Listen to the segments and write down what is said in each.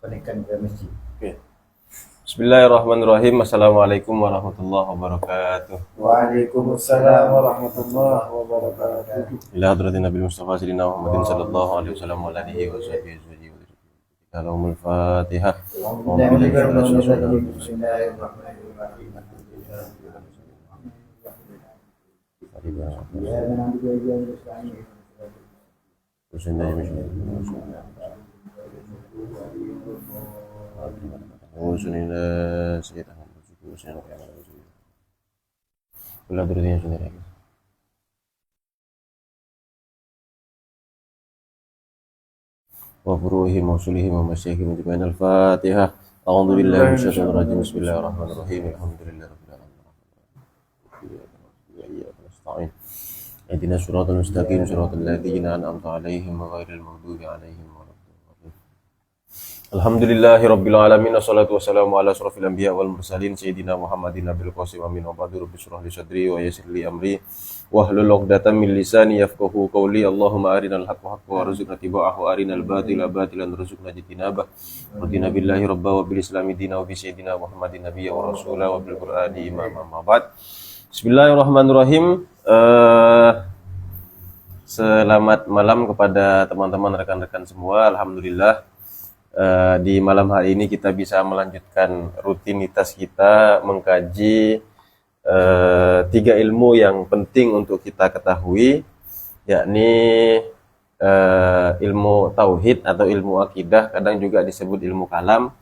pendidikan ke masjid. Oke. Bismillahirrahmanirrahim. Assalamualaikum warahmatullahi wabarakatuh. Waalaikumsalam warahmatullahi wabarakatuh. Ila hadratin Nabi Mustafa Sayyidina Muhammadin sallallahu alaihi wasallam wa alihi wa sahbihi ajma'in. Allahumma al-Fatihah. Wa furuhihim wa usulihim wa masyayikhihim ajma'in. Al-Fatihah. A'udzu billahi minasyaitonir rajim. Bismillahirrahmanirrahim. Alhamdulillahi rabbil alamin. Wa iyyaka nasta'in. Ihdinas siratal mustaqim, siratal ladzina an'amta 'alaihim ghairil maghdubi 'alaihim waladdallin. Alhamdulillahi rabbil alamin. Wassalatu wassalamu ala asrofil anbiya wal mursalin sayyidina Muhammadin nabil qasim amin wa ba'du. Rabbi shrah li sadri wa yassir li amri wahlul 'uqdatam min lisani yafqahu qawli. Allahumma arinal haqqa haqqan warzuqna ittiba'ahu, arinal batila batilan warzuqna ijtinabah. Radina billahi rabba wa bil islami dina wa bi sayyidina Muhammadin nabiyya wa rasula wa bil qur'ani imama. Amma ba'd. Bismillahirrahmanirrahim. Selamat malam kepada teman-teman rekan-rekan semua. Alhamdulillah di malam hari ini kita bisa melanjutkan rutinitas kita mengkaji tiga ilmu yang penting untuk kita ketahui, yakni ilmu tauhid atau ilmu akidah, kadang juga disebut ilmu kalam.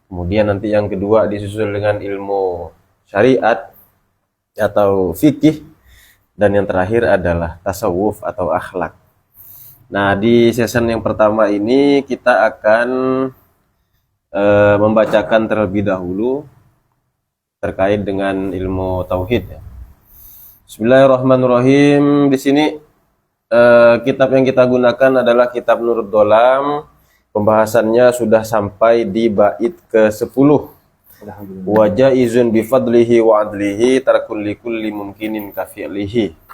Kemudian nanti yang kedua disusul dengan ilmu syariat atau fikih, dan yang terakhir adalah tasawuf atau akhlak. Nah, di season yang pertama ini kita akan membacakan terlebih dahulu terkait dengan ilmu tauhid ya. Bismillahirrahmanirrahim. Di sini kitab yang kita gunakan adalah kitab Nurud Dolam. Pembahasannya sudah sampai di bait ke-10. Wa jaizun bi fadlihi wa adlihi tarakul likulli mumkinin ka fi'lihi.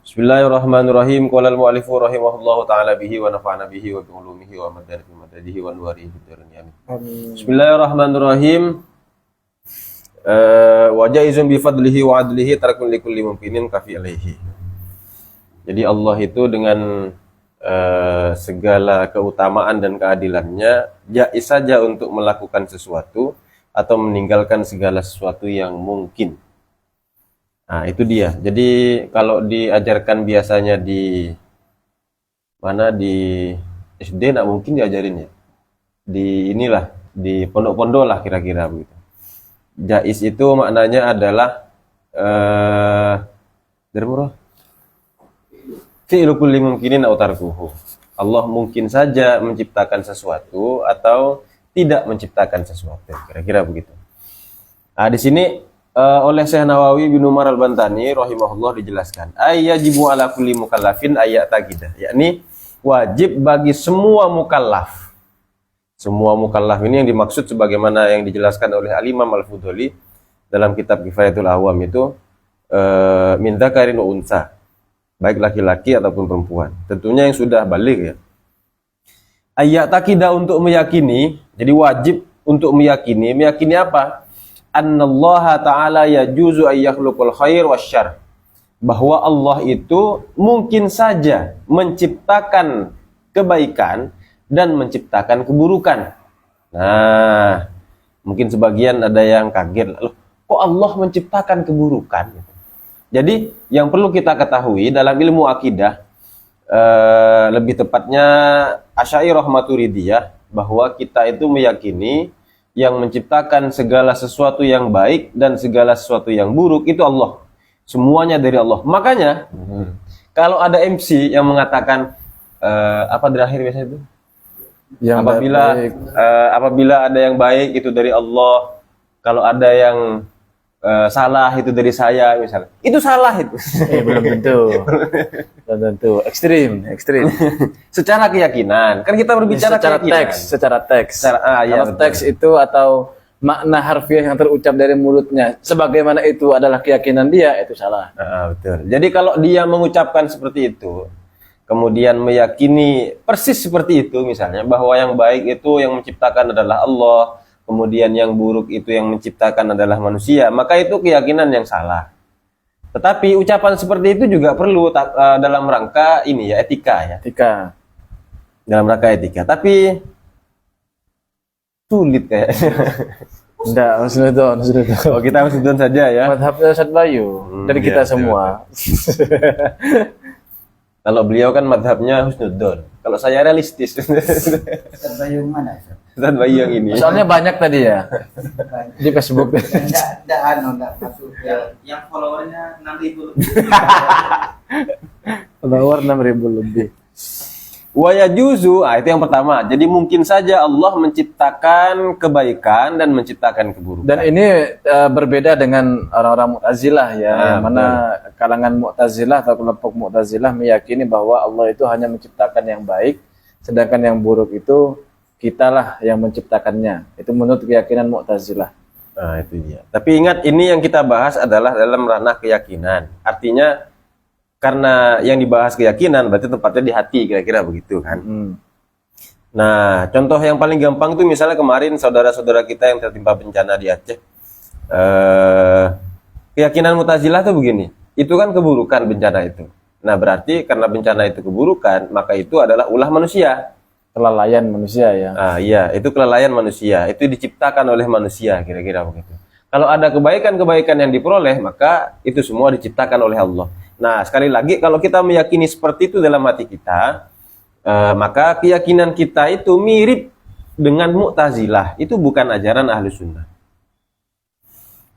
Bismillahirrahmanirrahim. Qala al-mu'allifu rahimahullahu ta'ala bihi wa nafa'ana bihi wa bi ulumihi wa madari fi madadihi wa nuwarihi fid darin amin. Bismillahirrahmanirrahim. Wa jaizun bi fadlihi wa adlihi tarakul likulli mumkinin ka fi'lihi. Jadi Allah itu dengan segala keutamaan dan keadilannya jaiz saja untuk melakukan sesuatu atau meninggalkan segala sesuatu yang mungkin. Nah, itu dia. Jadi kalau diajarkan biasanya di mana, di SD nggak mungkin diajarin ya. Di inilah, di pondok-pondok lah kira-kira begitu. Jaiz itu maknanya adalah dari murah. Fi'lu kulli mumkinin aw tarkuhu. Allah mungkin saja menciptakan sesuatu atau tidak menciptakan sesuatu, kira-kira begitu. Nah, di sini oleh Syekh Nawawi bin Umar Al-Bantani rahimahullah dijelaskan, ayyajibu ala kulli mukallafin ayataqidah, yakni wajib bagi semua mukallaf. Semua mukallaf ini yang dimaksud sebagaimana yang dijelaskan oleh Al-Imam Al-Fudhali dalam kitab Kifayatul Awam itu min dzakarin wa unsa, baik laki-laki ataupun perempuan. Tentunya yang sudah baligh ya. Ayataqidah untuk meyakini, jadi wajib untuk meyakini. Meyakini apa? Annallaha ta'ala yajuzu ayyakhluqul khair wasyarr. Bahwa Allah itu mungkin saja menciptakan kebaikan dan menciptakan keburukan. Nah, mungkin sebagian ada yang kaget, loh, kok Allah menciptakan keburukan? Jadi yang perlu kita ketahui dalam ilmu akidah, lebih tepatnya Asy'ariyah Maturidiyah, bahwa kita itu meyakini yang menciptakan segala sesuatu yang baik dan segala sesuatu yang buruk itu Allah. Semuanya dari Allah. Makanya kalau ada MC yang mengatakan apa terakhir biasanya itu? Yang apabila ada yang baik itu dari Allah, kalau ada yang salah itu dari saya misalnya. Itu salah itu. Belum tentu. Belum tentu. Ekstrim. Secara keyakinan. Kan kita berbicara secara teks. Ya, teks itu atau makna harfiah yang terucap dari mulutnya sebagaimana itu adalah keyakinan dia, itu salah. Betul. Jadi kalau dia mengucapkan seperti itu, kemudian meyakini persis seperti itu, misalnya bahwa yang baik itu yang menciptakan adalah Allah, kemudian yang buruk itu yang menciptakan adalah manusia, maka itu keyakinan yang salah. Tetapi ucapan seperti itu juga perlu dalam rangka ini ya, etika ya. Etika. Dalam rangka etika. Tapi sulit kayaknya. Enggak, Husnudon. Oh, kita Husnudon saja ya. Madhabnya Ustaz Bayu. Dari Iya, kita iya, semua. Kalau beliau kan madhabnya Husnudon. Kalau saya realistis. Ustaz Bayu mana? Ustaz Bayu yang ini. Soalnya banyak tadi ya di Facebook. Enggak masuk yang followernya 6.000 lebih. Follower 6.000 lebih. Wa yajuzu, itu yang pertama. Jadi mungkin saja Allah menciptakan kebaikan dan menciptakan keburukan. Dan ini berbeda dengan orang-orang Mu'tazilah ya, yang mana kalangan Mu'tazilah atau kelompok Mu'tazilah meyakini bahwa Allah itu hanya menciptakan yang baik, sedangkan yang buruk itu kitalah yang menciptakannya. Itu menurut keyakinan Mu'tazilah. Nah, itu dia. Tapi ingat, ini yang kita bahas adalah dalam ranah keyakinan. Artinya karena yang dibahas keyakinan berarti tempatnya di hati, kira-kira begitu kan. Nah, contoh yang paling gampang itu misalnya kemarin saudara-saudara kita yang tertimpa bencana di Aceh. Keyakinan Mu'tazilah tuh begini, itu kan keburukan bencana itu. Nah, berarti karena bencana itu keburukan, maka itu adalah ulah manusia. Kelalaian manusia ya. Iya, itu kelalaian manusia, itu diciptakan oleh manusia, kira-kira begitu. Kalau ada kebaikan-kebaikan yang diperoleh, maka itu semua diciptakan oleh Allah. Nah, sekali lagi, kalau kita meyakini seperti itu dalam hati kita, maka keyakinan kita itu mirip dengan Mu'tazilah. Itu bukan ajaran Ahlus Sunnah.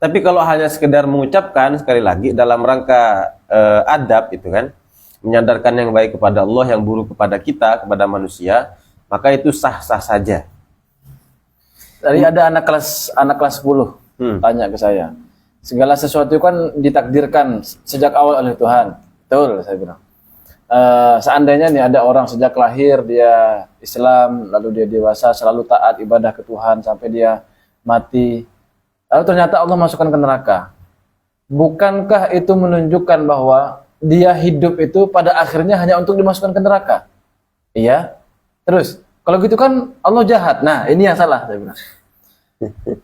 Tapi kalau hanya sekedar mengucapkan, sekali lagi, dalam rangka adab, itu kan, menyadarkan yang baik kepada Allah, yang buruk kepada kita, kepada manusia, maka itu sah-sah saja. Tadi ada anak kelas 10 tanya ke saya. Segala sesuatu kan ditakdirkan sejak awal oleh Tuhan. Betul, saya bilang. Seandainya nih ada orang sejak lahir dia Islam, lalu dia dewasa selalu taat ibadah ke Tuhan sampai dia mati, lalu ternyata Allah masukkan ke neraka. Bukankah itu menunjukkan bahwa dia hidup itu pada akhirnya hanya untuk dimasukkan ke neraka? Iya. Terus, kalau gitu kan Allah jahat. Nah, ini yang salah, saya bilang.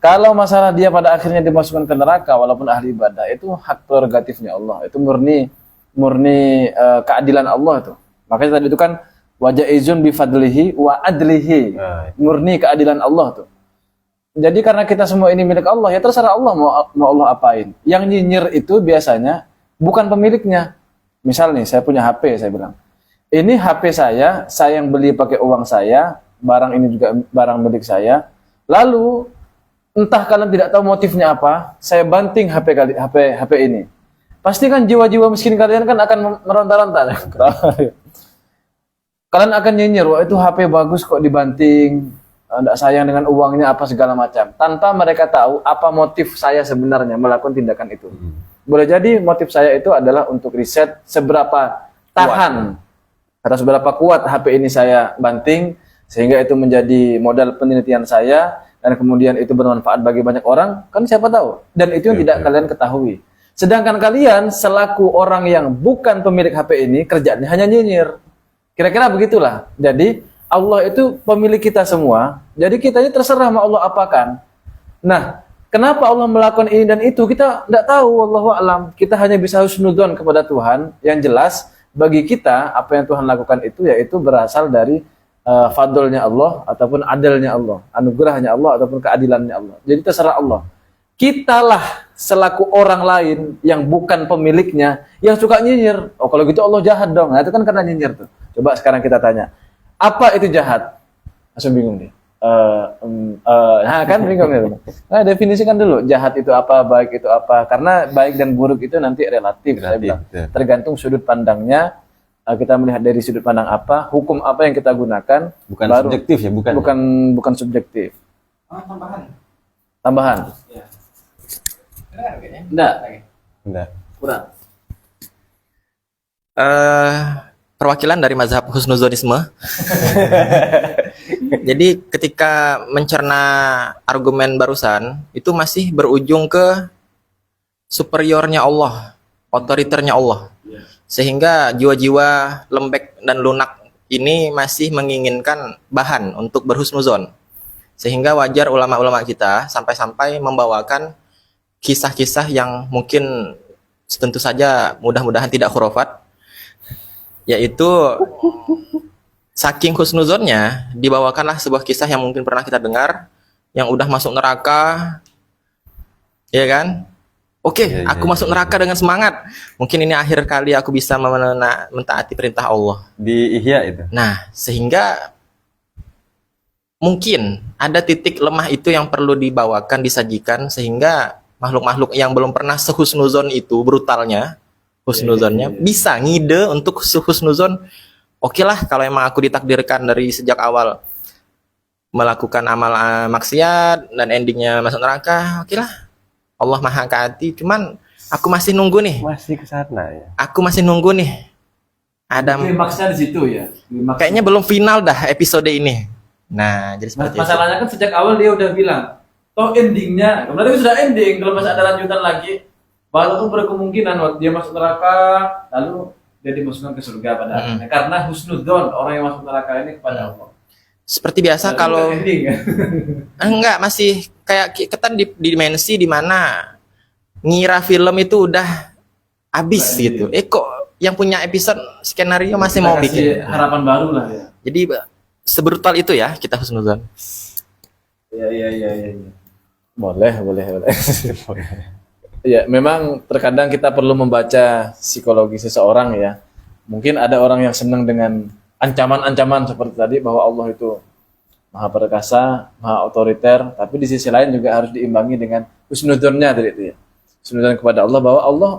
Kalau masalah dia pada akhirnya dimasukkan ke neraka walaupun ahli ibadah, itu hak prerogatifnya Allah. Itu murni keadilan Allah itu. Makanya tadi itu kan wajaizun bi fadlihi wa adlihi. Murni keadilan Allah tuh. Jadi karena kita semua ini milik Allah, ya terserah Allah mau Allah apain. Yang nyinyir itu biasanya bukan pemiliknya. Misal nih, saya punya HP, saya bilang, ini HP saya yang beli pakai uang saya, barang ini juga barang milik saya. Lalu entah kalian tidak tahu motifnya apa, saya banting HP ini. Pasti kan jiwa-jiwa miskin kalian kan akan meronta-ronta. Kalian akan nyinyir, wah itu HP bagus kok dibanting, tidak sayang dengan uangnya apa segala macam. Tanpa mereka tahu apa motif saya sebenarnya melakukan tindakan itu. Boleh jadi motif saya itu adalah untuk riset seberapa tahan atau seberapa kuat HP ini saya banting, sehingga itu menjadi modal penelitian saya, dan kemudian itu bermanfaat bagi banyak orang, kan siapa tahu. Dan itu yang tidak kalian ketahui. Sedangkan kalian selaku orang yang bukan pemilik HP ini, kerjaannya hanya nyinyir. Kira-kira begitulah. Jadi Allah itu pemilik kita semua, jadi kita ini terserah mau Allah apakan. Nah, kenapa Allah melakukan ini dan itu, kita tidak tahu, wallahu a'lam. Kita hanya bisa husnudzon kepada Tuhan. Yang jelas, bagi kita, apa yang Tuhan lakukan itu, yaitu berasal dari fadlnya Allah ataupun adilnya Allah, anugerahnya Allah ataupun keadilannya Allah. Jadi terserah Allah. Kitalah selaku orang lain yang bukan pemiliknya yang suka nyinyir. Oh kalau gitu Allah jahat dong. Nah, itu kan karena nyinyir tuh. Coba sekarang kita tanya, apa itu jahat? Langsung bingung dia. Nah kan bingung ya. Nah definisikan dulu jahat itu apa, baik itu apa. Karena baik dan buruk itu nanti relatif. Saya bilang. Tergantung sudut pandangnya. Kita melihat dari sudut pandang apa, hukum apa yang kita gunakan, Bukan baru, subjektif ya, bukan subjektif. Tambahan. Ya. Enggak. Kurang. Perwakilan dari mazhab husnuzonisme. Jadi ketika mencerna argumen barusan, itu masih berujung ke superiornya Allah, otoriternya Allah. Sehingga jiwa-jiwa lembek dan lunak ini masih menginginkan bahan untuk berhusnuzon. Sehingga wajar ulama-ulama kita sampai-sampai membawakan kisah-kisah yang mungkin tentu saja mudah-mudahan tidak khurafat, yaitu saking husnuzonnya dibawakanlah sebuah kisah yang mungkin pernah kita dengar, yang udah masuk neraka, ya kan? Oke, aku masuk neraka dengan semangat. Mungkin ini akhir kali aku bisa mentaati perintah Allah. Di Ihya itu. Nah, sehingga mungkin ada titik lemah itu yang perlu dibawakan, disajikan, sehingga makhluk-makhluk yang belum pernah sehusnuzon itu, brutalnya, husnuzonnya, bisa ngide untuk sehusnuzon. Oke lah, kalau emang aku ditakdirkan dari sejak awal melakukan amal maksiat dan endingnya masuk neraka, oke lah. Allah Maha Kaati, cuman aku masih nunggu nih. Masih ke sana ya. Aku masih nunggu nih. Ada Klimaksnya di situ ya. kayaknya belum final dah episode ini. Nah, jadi seperti itu. Masalahnya kan sejak awal dia udah bilang, toh endingnya, berarti sudah ending. Kalau masih ada lanjutan lagi, walaupun berkemungkinan waktu dia masuk neraka, lalu dia dimasukkan ke surga pada akhirnya. Karena husnudzon orang yang masuk neraka ini kepada Allah. Seperti biasa Lalu kalau udah ending ya. enggak, masih kayak kita di dimensi di mana ngira film itu udah habis Udah gitu. Kok yang punya episode skenario masih Kita mau kasih bikin. harapan baru lah ya. Jadi sebrutal itu ya kita husnuzon. Iya. Boleh. Ya, memang terkadang kita perlu membaca psikologi seseorang ya. Mungkin ada orang yang senang dengan ancaman-ancaman seperti tadi bahwa Allah itu maha perkasa, maha otoriter, tapi di sisi lain juga harus diimbangi dengan husnudzonnya tadi itu ya. Husnudzon kepada Allah bahwa Allah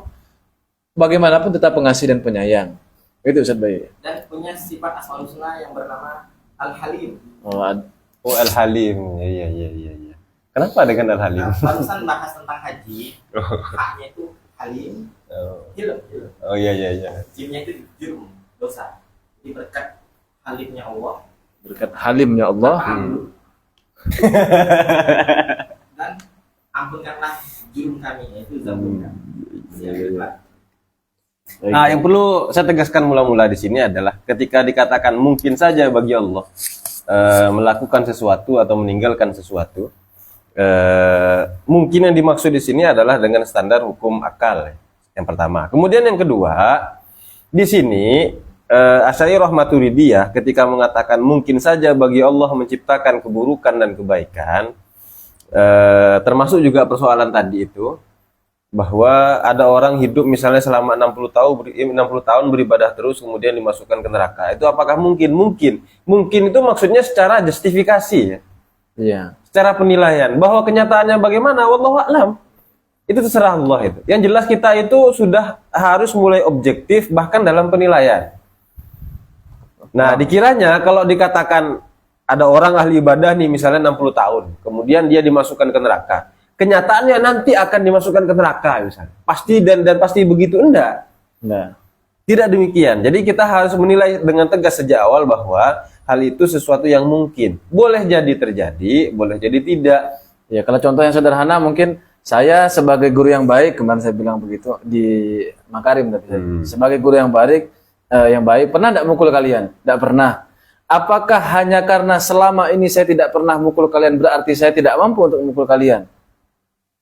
bagaimanapun tetap pengasih dan penyayang. Itu Ustaz Bayu. Dan punya sifat asmaul husna yang bernama Al-Halim. Oh, Oh, Al-Halim. Iya. Kenapa dengan Al-Halim? Barusan bahas tentang haji. Haknya itu Halim, hilm. Oh iya. Jimnya itu jurm, dosa. Jadi berkat halimnya Allah, berkat halimnya Allah. Dan ampunkanlah jurm kami, yaitu zambul kami. Nah, yang perlu saya tegaskan mula-mula di sini adalah ketika dikatakan mungkin saja bagi Allah melakukan sesuatu atau meninggalkan sesuatu, mungkin yang dimaksud di sini adalah dengan standar hukum akal. Yang pertama. Kemudian yang kedua, di sini Asy'ariyah Maturidiyah ketika mengatakan mungkin saja bagi Allah menciptakan keburukan dan kebaikan, termasuk juga persoalan tadi itu, bahwa ada orang hidup misalnya selama 60 tahun beribadah terus kemudian dimasukkan ke neraka. Itu apakah mungkin? Mungkin itu maksudnya secara justifikasi ya. Iya. Secara penilaian. Bahwa kenyataannya bagaimana? Wallahu a'lam. Itu terserah Allah itu. Yang jelas kita itu sudah harus mulai objektif bahkan dalam penilaian. Nah, dikiranya kalau dikatakan ada orang ahli ibadah nih misalnya 60 tahun, kemudian dia dimasukkan ke neraka. Kenyataannya nanti akan dimasukkan ke neraka misalnya. Pasti dan pasti begitu, enggak. Nah, Tidak demikian. Jadi kita harus menilai dengan tegas sejak awal bahwa hal itu sesuatu yang mungkin. Boleh jadi terjadi, boleh jadi tidak. ya kalau contoh yang sederhana mungkin saya sebagai guru yang baik, kemarin saya bilang begitu di Makarim tapi sebagai guru yang baik pernah tidak mukul kalian? Tidak pernah. Apakah hanya karena selama ini saya tidak pernah mukul kalian berarti saya tidak mampu untuk memukul kalian?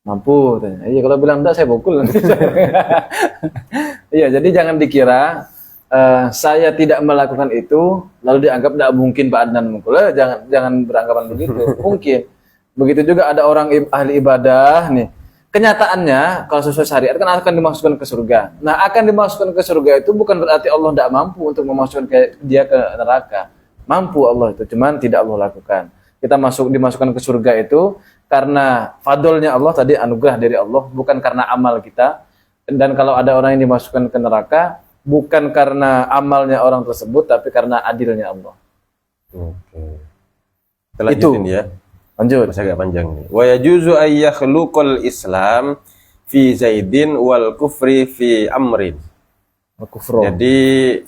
Mampu. Iya, kalau bilang enggak saya pukul. Iya, jadi jangan dikira saya tidak melakukan itu lalu dianggap tidak mungkin Pak Adnan mukul. Jangan beranggapan begitu. Mungkin. Begitu juga ada orang ahli ibadah nih. Kenyataannya kalau sesuai syariat kan akan dimasukkan ke surga. Nah, akan dimasukkan ke surga itu bukan berarti Allah tidak mampu untuk memasukkan dia ke neraka. Mampu Allah itu, cuman tidak Allah lakukan. Kita dimasukkan ke surga itu karena fadlnya Allah tadi, anugerah dari Allah, bukan karena amal kita. Dan kalau ada orang yang dimasukkan ke neraka, bukan karena amalnya orang tersebut, tapi karena adilnya Allah. Oke. Kita lanjutin ya. Lanjut. Masih agak panjang nih. Wa yajuzu ay yakhluqal Islam fi Zaidin wal kufri fi Amrin. Kufro. Jadi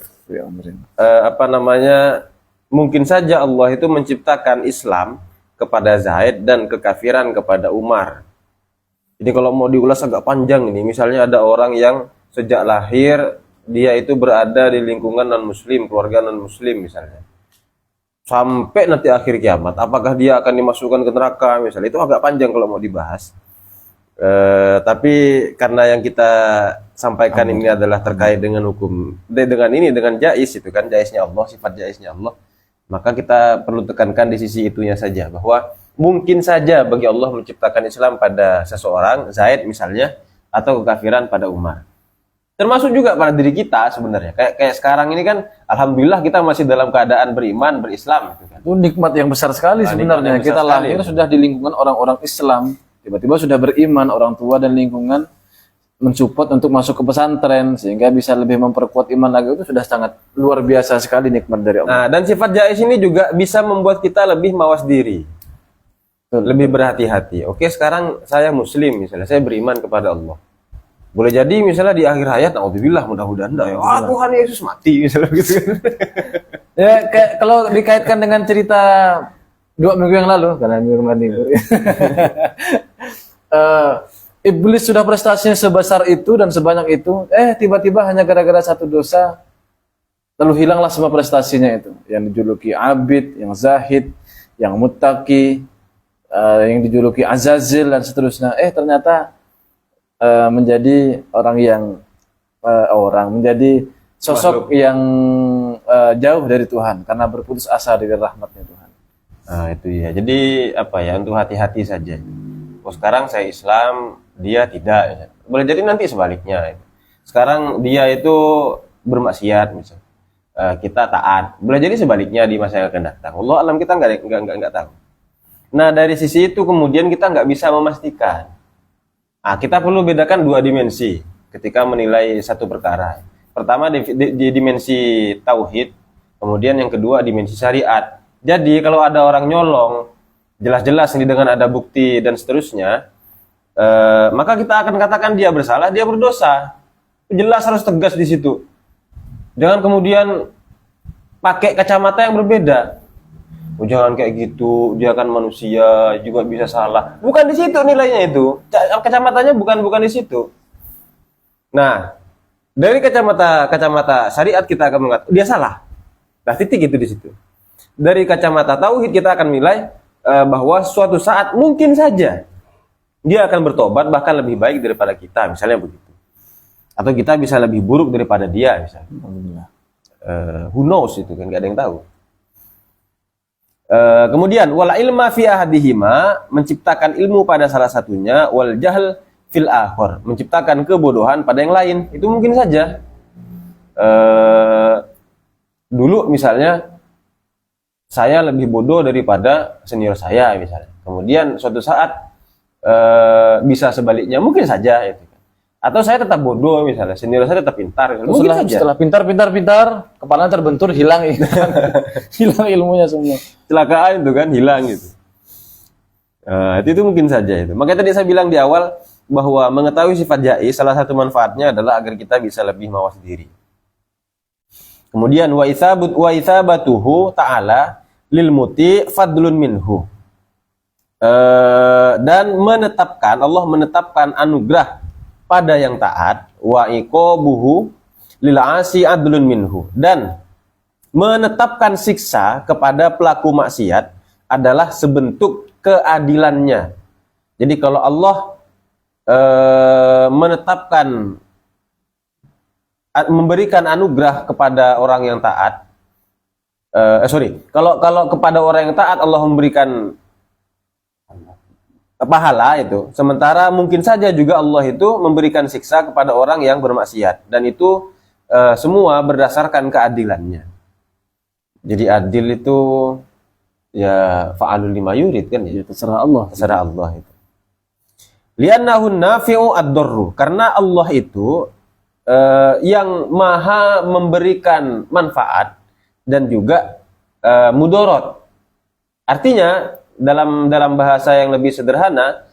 mungkin saja Allah itu menciptakan Islam kepada Zaid dan kekafiran kepada Umar. Ini kalau mau diulas agak panjang ini. Misalnya ada orang yang sejak lahir dia itu berada di lingkungan non-muslim, keluarga non-muslim misalnya. Sampai nanti akhir kiamat, apakah dia akan dimasukkan ke neraka misalnya, itu agak panjang kalau mau dibahas. Tapi karena yang kita sampaikan ini adalah terkait dengan hukum, dengan jais itu kan, jaisnya Allah, sifat jaisnya Allah, maka kita perlu tekankan di sisi itunya saja, bahwa mungkin saja bagi Allah menciptakan Islam pada seseorang, Zaid misalnya, atau kekafiran pada Umar. Termasuk juga pada diri kita sebenarnya. Kayak sekarang ini kan, alhamdulillah kita masih dalam keadaan beriman, berislam gitu kan. Itu nikmat yang besar sekali sebenarnya. Kita lahir sudah di lingkungan orang-orang Islam, tiba-tiba sudah beriman, orang tua dan lingkungan mensupport untuk masuk ke pesantren sehingga bisa lebih memperkuat iman lagi, itu sudah sangat luar biasa sekali nikmat dari Allah. Nah, dan sifat jais ini juga bisa membuat kita lebih mawas diri. Lebih berhati-hati. Oke, sekarang saya muslim misalnya, saya beriman kepada Allah. Boleh jadi misalnya di akhir hayat, naudzubillah, mudah-mudahan enggak ya. Tuhan Yesus mati misalnya gitu kan. Ya, kayak kalau dikaitkan dengan cerita 2 minggu yang lalu, karena minggu kemarin libur. Iblis sudah prestasinya sebesar itu dan sebanyak itu, tiba-tiba hanya gara-gara satu dosa, lalu hilanglah semua prestasinya itu. Yang dijuluki abid, yang zahid, yang muttaqi, yang dijuluki Azazil dan seterusnya. Ternyata menjadi menjadi sosok yang jauh dari Tuhan karena berputus asa dari rahmatnya Tuhan. Nah, itu ya. Jadi untuk hati-hati saja. Sekarang saya Islam, dia tidak. Boleh jadi nanti sebaliknya. Sekarang dia itu bermaksiat misalnya. Kita taat. Boleh jadi sebaliknya di masa yang akan datang. Allah alam, kita nggak tahu. Nah, dari sisi itu kemudian kita nggak bisa memastikan. Kita perlu bedakan 2 dimensi ketika menilai satu perkara. Pertama di dimensi tauhid, kemudian yang kedua dimensi syariat. Jadi kalau ada orang nyolong, jelas-jelas ini dengan ada bukti dan seterusnya, maka kita akan katakan dia bersalah, dia berdosa. Jelas harus tegas di situ. Jangan kemudian pakai kacamata yang berbeda. Jangan kayak gitu, dia kan manusia juga bisa salah. Bukan di situ nilainya itu. Kacamatanya bukan di situ. Nah, dari kacamata syariat kita akan mengatakan dia salah. Nah, titik itu di situ. Dari kacamata tauhid kita akan nilai bahwa suatu saat mungkin saja dia akan bertobat bahkan lebih baik daripada kita, misalnya begitu. Atau kita bisa lebih buruk daripada dia, misalnya. Who knows itu kan, nggak ada yang tahu. Kemudian wala ilma fi ahadihima, menciptakan ilmu pada salah satunya, wal jahl fil akhar, menciptakan kebodohan pada yang lain. Itu mungkin saja. Dulu misalnya saya lebih bodoh daripada senior saya misalnya. Kemudian suatu saat bisa sebaliknya, mungkin saja itu. Atau saya tetap bodoh misalnya, senior saya tetap pintar. Mungkin saja. Setelah pintar, kepala terbentur, hilang hilang ilmunya semua. Kecelakaan itu kan, hilang gitu. Itu mungkin saja itu. Makanya tadi saya bilang di awal bahwa mengetahui sifat jais salah satu manfaatnya adalah agar kita bisa lebih mawas diri. Kemudian wa itsabatuhu ta'ala lil muti fadlun minhu. Dan Allah menetapkan anugerah pada yang taat, wa iqabuhu lil asi adlun minhu, dan menetapkan siksa kepada pelaku maksiat adalah sebentuk keadilannya. Jadi kalau Allah memberikan anugerah kepada orang yang taat, kalau kepada orang yang taat Allah memberikan pahala itu, sementara mungkin saja juga Allah itu memberikan siksa kepada orang yang bermaksiat, dan itu semua berdasarkan keadilannya. Jadi adil itu ya fa'alul lima yurid kan ya, terserah Allah itu. Li'annahu nafi'u ad-darru, karena Allah itu yang maha memberikan manfaat dan juga mudarat. Artinya dalam bahasa yang lebih sederhana,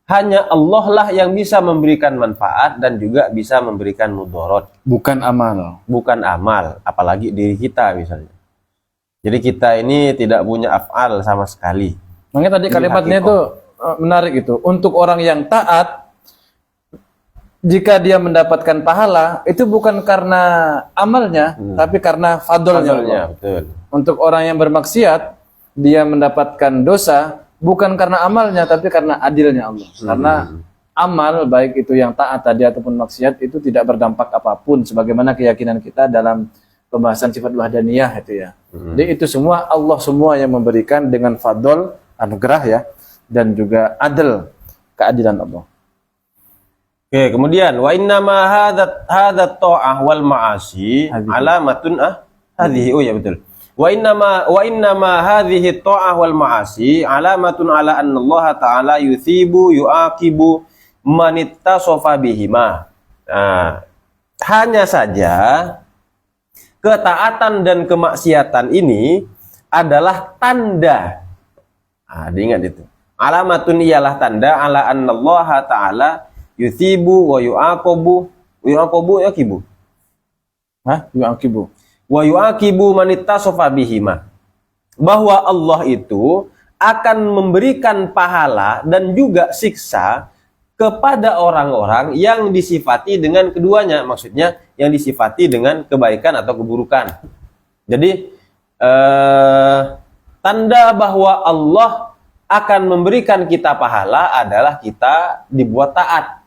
hanya Allah lah yang bisa memberikan manfaat dan juga bisa memberikan mudarat. Bukan amal, Apalagi diri kita misalnya. Jadi kita ini tidak punya af'al sama sekali. Makanya tadi kalimatnya itu menarik itu. Untuk orang yang taat, jika dia mendapatkan pahala itu bukan karena amalnya, tapi karena fadlnya Allah. Betul. Untuk orang yang bermaksiat, dia mendapatkan dosa bukan karena amalnya, tapi karena adilnya Allah. Karena amal, baik itu yang taat tadi ataupun maksiat, itu tidak berdampak apapun, sebagaimana keyakinan kita dalam pembahasan sifat wahdaniyah itu ya. Jadi itu semua Allah semua yang memberikan dengan fadl, anugerah ya, dan juga adil, keadilan Allah. Oke, kemudian wa inna ma hadat ta'ah wal ma'asi alamatun hadhihi, oh ya betul. Wa inna ma hadhihi ta'ah wal ma'asi alamatun ala anna Allah ta'ala yuthibu yu'aqibu man ittasafa bihima. Nah, hanya saja ketaatan dan kemaksiatan ini adalah tanda. Diingat itu. Alamatun ialah tanda ala anna Allah ta'ala yuthibu wa yu'aqibu yaqibu. Yu'aqibu. Wa yu'aqibu man ittasafa bihima. Bahwa Allah itu akan memberikan pahala dan juga siksa kepada orang-orang yang disifati dengan keduanya. Maksudnya yang disifati dengan kebaikan atau keburukan. Jadi tanda bahwa Allah akan memberikan kita pahala adalah kita dibuat taat.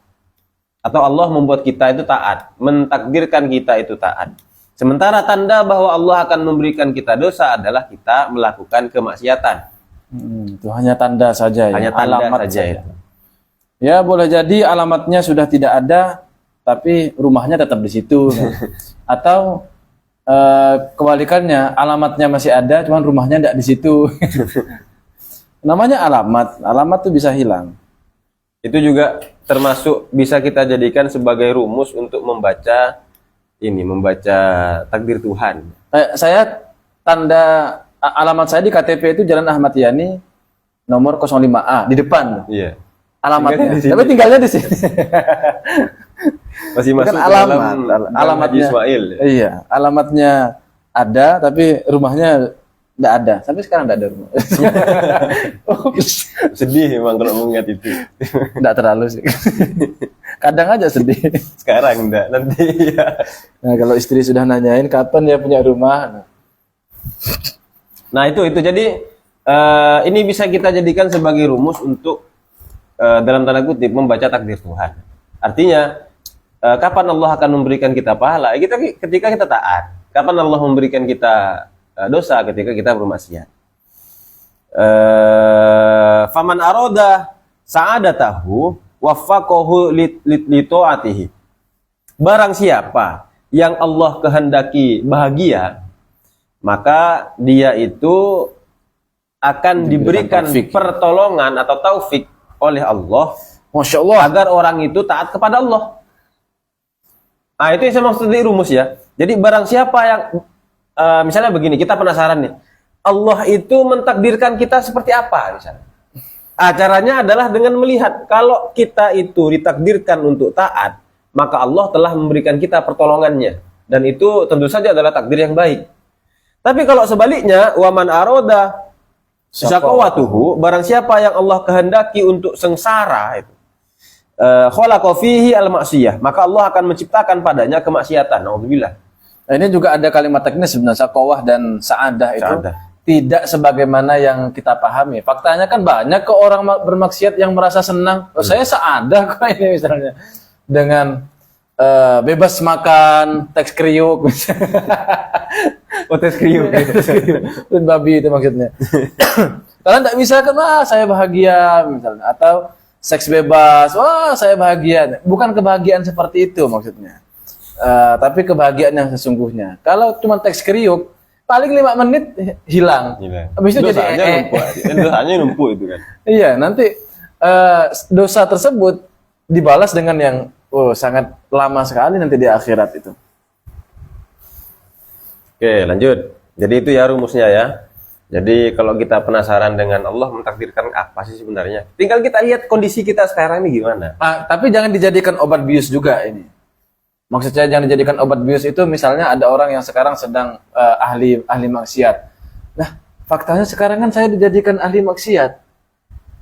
Atau Allah membuat kita itu taat, mentakdirkan kita itu taat. Sementara tanda bahwa Allah akan memberikan kita dosa adalah kita melakukan kemaksiatan. Itu hanya tanda saja ya. Hanya tanda alamat saja itu. Ya, boleh jadi alamatnya sudah tidak ada, tapi rumahnya tetap di situ. Atau kebalikannya, alamatnya masih ada, cuman rumahnya tidak di situ. Namanya alamat tuh bisa hilang. Itu juga termasuk bisa kita jadikan sebagai rumus untuk membaca takdir Tuhan. Saya alamat saya di KTP itu Jalan Ahmad Yani nomor 05A di depan. Iya. Alamatnya. Tinggalnya di sini. Tapi tinggalnya di sini. Masih masuk Bukan ke alamat, dalam alamatnya. Ismail. Iya, alamatnya ada tapi rumahnya tidak ada. Sampai sekarang tidak ada rumah. Sedih memang kalau mengingat itu. Tidak terlalu sih. Kadang aja sedih. Sekarang enggak, nanti ya. Nah, kalau istri sudah nanyain kapan dia punya rumah. Nah, itu jadi ini bisa kita jadikan sebagai rumus untuk dalam tanda kutip membaca takdir Tuhan. Artinya kapan Allah akan memberikan kita pahala? Ketika kita taat. Kapan Allah memberikan kita dosa? Ketika kita bermaksiat. Faman aroda sa'adatahu waffaqahu li ta'atihi. Barang siapa yang Allah kehendaki bahagia, maka dia itu akan diberikan pertolongan atau taufik oleh Allah, Masya Allah, agar orang itu taat kepada Allah. Nah, itu yang saya maksud di rumus ya. Jadi barang siapa yang misalnya begini, kita penasaran nih, Allah itu mentakdirkan kita seperti apa misalnya. Caranya adalah dengan melihat kalau kita itu ditakdirkan untuk taat, maka Allah telah memberikan kita pertolongannya, dan itu tentu saja adalah takdir yang baik. Tapi kalau sebaliknya, waman aroda syaqawatuhu, barang siapa yang Allah kehendaki untuk sengsara itu, khalaqa fihi al-ma'siyah, maka Allah akan menciptakan padanya kemaksiatan. Nauzubillah. Nah, ini juga ada kalimat teknis sebenarnya, syaqawah dan sa'adah itu tidak sebagaimana yang kita pahami. Faktanya kan banyak ke orang bermaksiat yang merasa senang. Saya sa'adah kok ini misalnya. Dengan bebas makan, teks kriuk. Teks kriuk. Dan babi itu maksudnya. Kalian tidak bisa kan, saya bahagia misalnya. Atau seks bebas, saya bahagia. Bukan kebahagiaan seperti itu maksudnya. Tapi kebahagiaan yang sesungguhnya. Kalau cuma teks kriuk, paling 5 menit hilang. Habis itu jadi dosanya numpuk itu kan. Iya, nanti dosa tersebut dibalas dengan yang sangat lama sekali nanti di akhirat itu. Oke, lanjut. Jadi itu ya rumusnya ya. Jadi kalau kita penasaran dengan Allah mentakdirkan apa sih sebenarnya, tinggal kita lihat kondisi kita sekarang ini gimana. Tapi jangan dijadikan obat bius juga ini. Maksudnya jangan dijadikan obat bius itu misalnya ada orang yang sekarang sedang ahli maksiat. Nah, faktanya sekarang kan saya dijadikan ahli maksiat.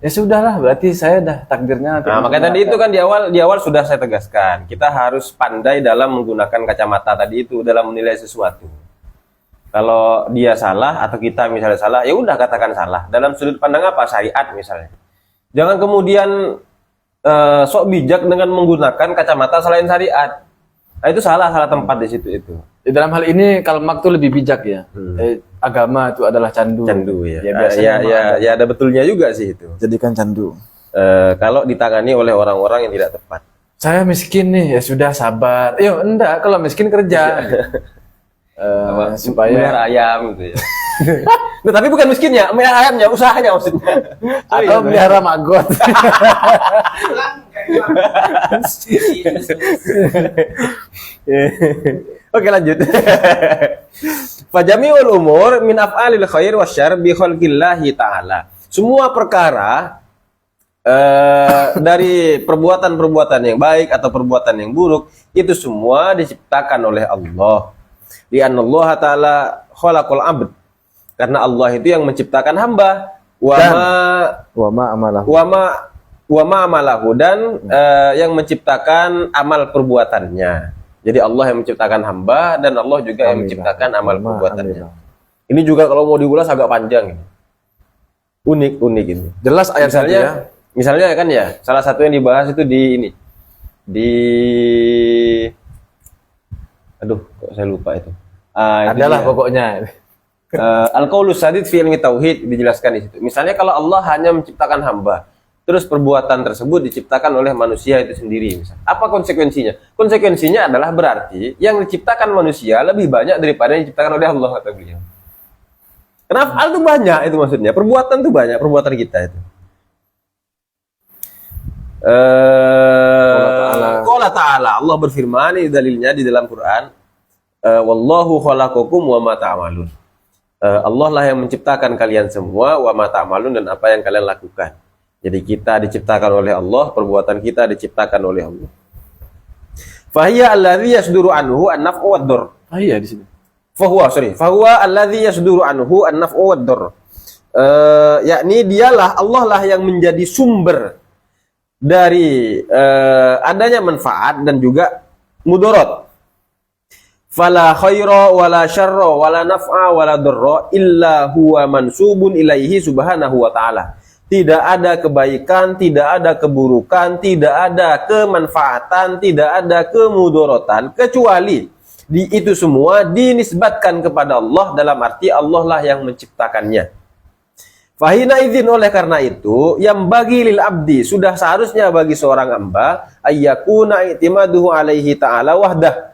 Ya sudahlah, berarti saya dah takdirnya. Nah, makanya tadi itu kan di awal sudah saya tegaskan, kita harus pandai dalam menggunakan kacamata tadi itu dalam menilai sesuatu. Kalau dia salah atau kita misalnya salah, ya udah katakan salah. Dalam sudut pandang apa? Syariat misalnya. Jangan kemudian sok bijak dengan menggunakan kacamata selain syariat. Nah, itu salah tempat di situ itu. Di dalam hal ini Karl Marx itu lebih bijak ya. Agama itu adalah candu. Candu ya. biasanya Ya ada betulnya juga sih itu. jadikan candu. Kalau ditangani oleh orang-orang yang tidak tepat. Saya miskin nih, ya sudah sabar. Yo, enggak, kalau miskin kerja. Supaya Melihara ayam gitu ya. Nah, tapi bukan miskinnya, melihara ayamnya, usahanya maksudnya. atau melihara maggot. Pulang kayak gimana? Oke, lanjut. Fajami'ul umur min af'alil khair wasyarr bi khalqillahi ta'ala. Semua perkara dari perbuatan-perbuatan yang baik atau perbuatan yang buruk itu semua diciptakan oleh Allah. Li'anna ta'ala khalaqal 'abd. Karena Allah itu yang menciptakan hamba. Wa ma amalahu. Wa ma amalahu dan yang menciptakan amal perbuatannya. Jadi Allah yang menciptakan hamba dan Allah juga yang menciptakan amal perbuatannya. Ini juga kalau mau diulas agak panjang ini. Unik ini. Jelas ayat Misalnya, ya. misalnya kan ya, salah satu yang dibahas itu di ini. Aduh, kok saya lupa itu. Adalah pokoknya. Al-qaulus sadid fi ilmi tauhid dijelaskan di situ. Misalnya kalau Allah hanya menciptakan hamba, terus perbuatan tersebut diciptakan oleh manusia itu sendiri. Misalnya. Apa konsekuensinya? Konsekuensinya adalah berarti yang diciptakan manusia lebih banyak daripada yang diciptakan oleh Allah kata beliau. Kenapa? Itu banyak itu maksudnya. Perbuatan itu banyak, perbuatan kita itu. Qala ta'ala, Allah berfirman, ini dalilnya di dalam Quran. Wallahu khalaqakum wa ma ta'malun. Allah lah yang menciptakan kalian semua wa ma ta'malun dan apa yang kalian lakukan. Jadi kita diciptakan oleh Allah, perbuatan kita diciptakan oleh Allah. Fahiya alladhi yasduru anhu an-naf'u wad-darr. Iya di sini. Fahuwa alladhi yasduru anhu an-naf'u wad-darr. Yakni dialah Allah lah yang menjadi sumber dari adanya manfaat dan juga mudarat. Fala khaira wala syarra wala naf'a wala darra illa huwa mansubun ilaihi subhanahu wa ta'ala. Tidak ada kebaikan, tidak ada keburukan, tidak ada kemanfaatan, tidak ada kemudaratan kecuali itu semua dinisbatkan kepada Allah dalam arti Allah lah yang menciptakannya. Fahina idzin oleh karena itu yang bagi lil abdi sudah seharusnya bagi seorang hamba ayyakuna i'timaduhu alaihi ta'ala wahdah.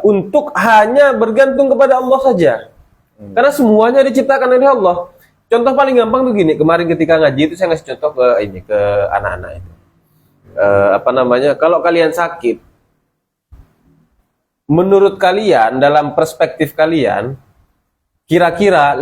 Untuk hanya bergantung kepada Allah saja. Karena semuanya diciptakan oleh Allah. Contoh paling gampang tuh gini, kemarin ketika ngaji itu saya ngasih contoh ke anak-anak itu. Kalau kalian sakit, menurut kalian dalam perspektif kalian, kira-kira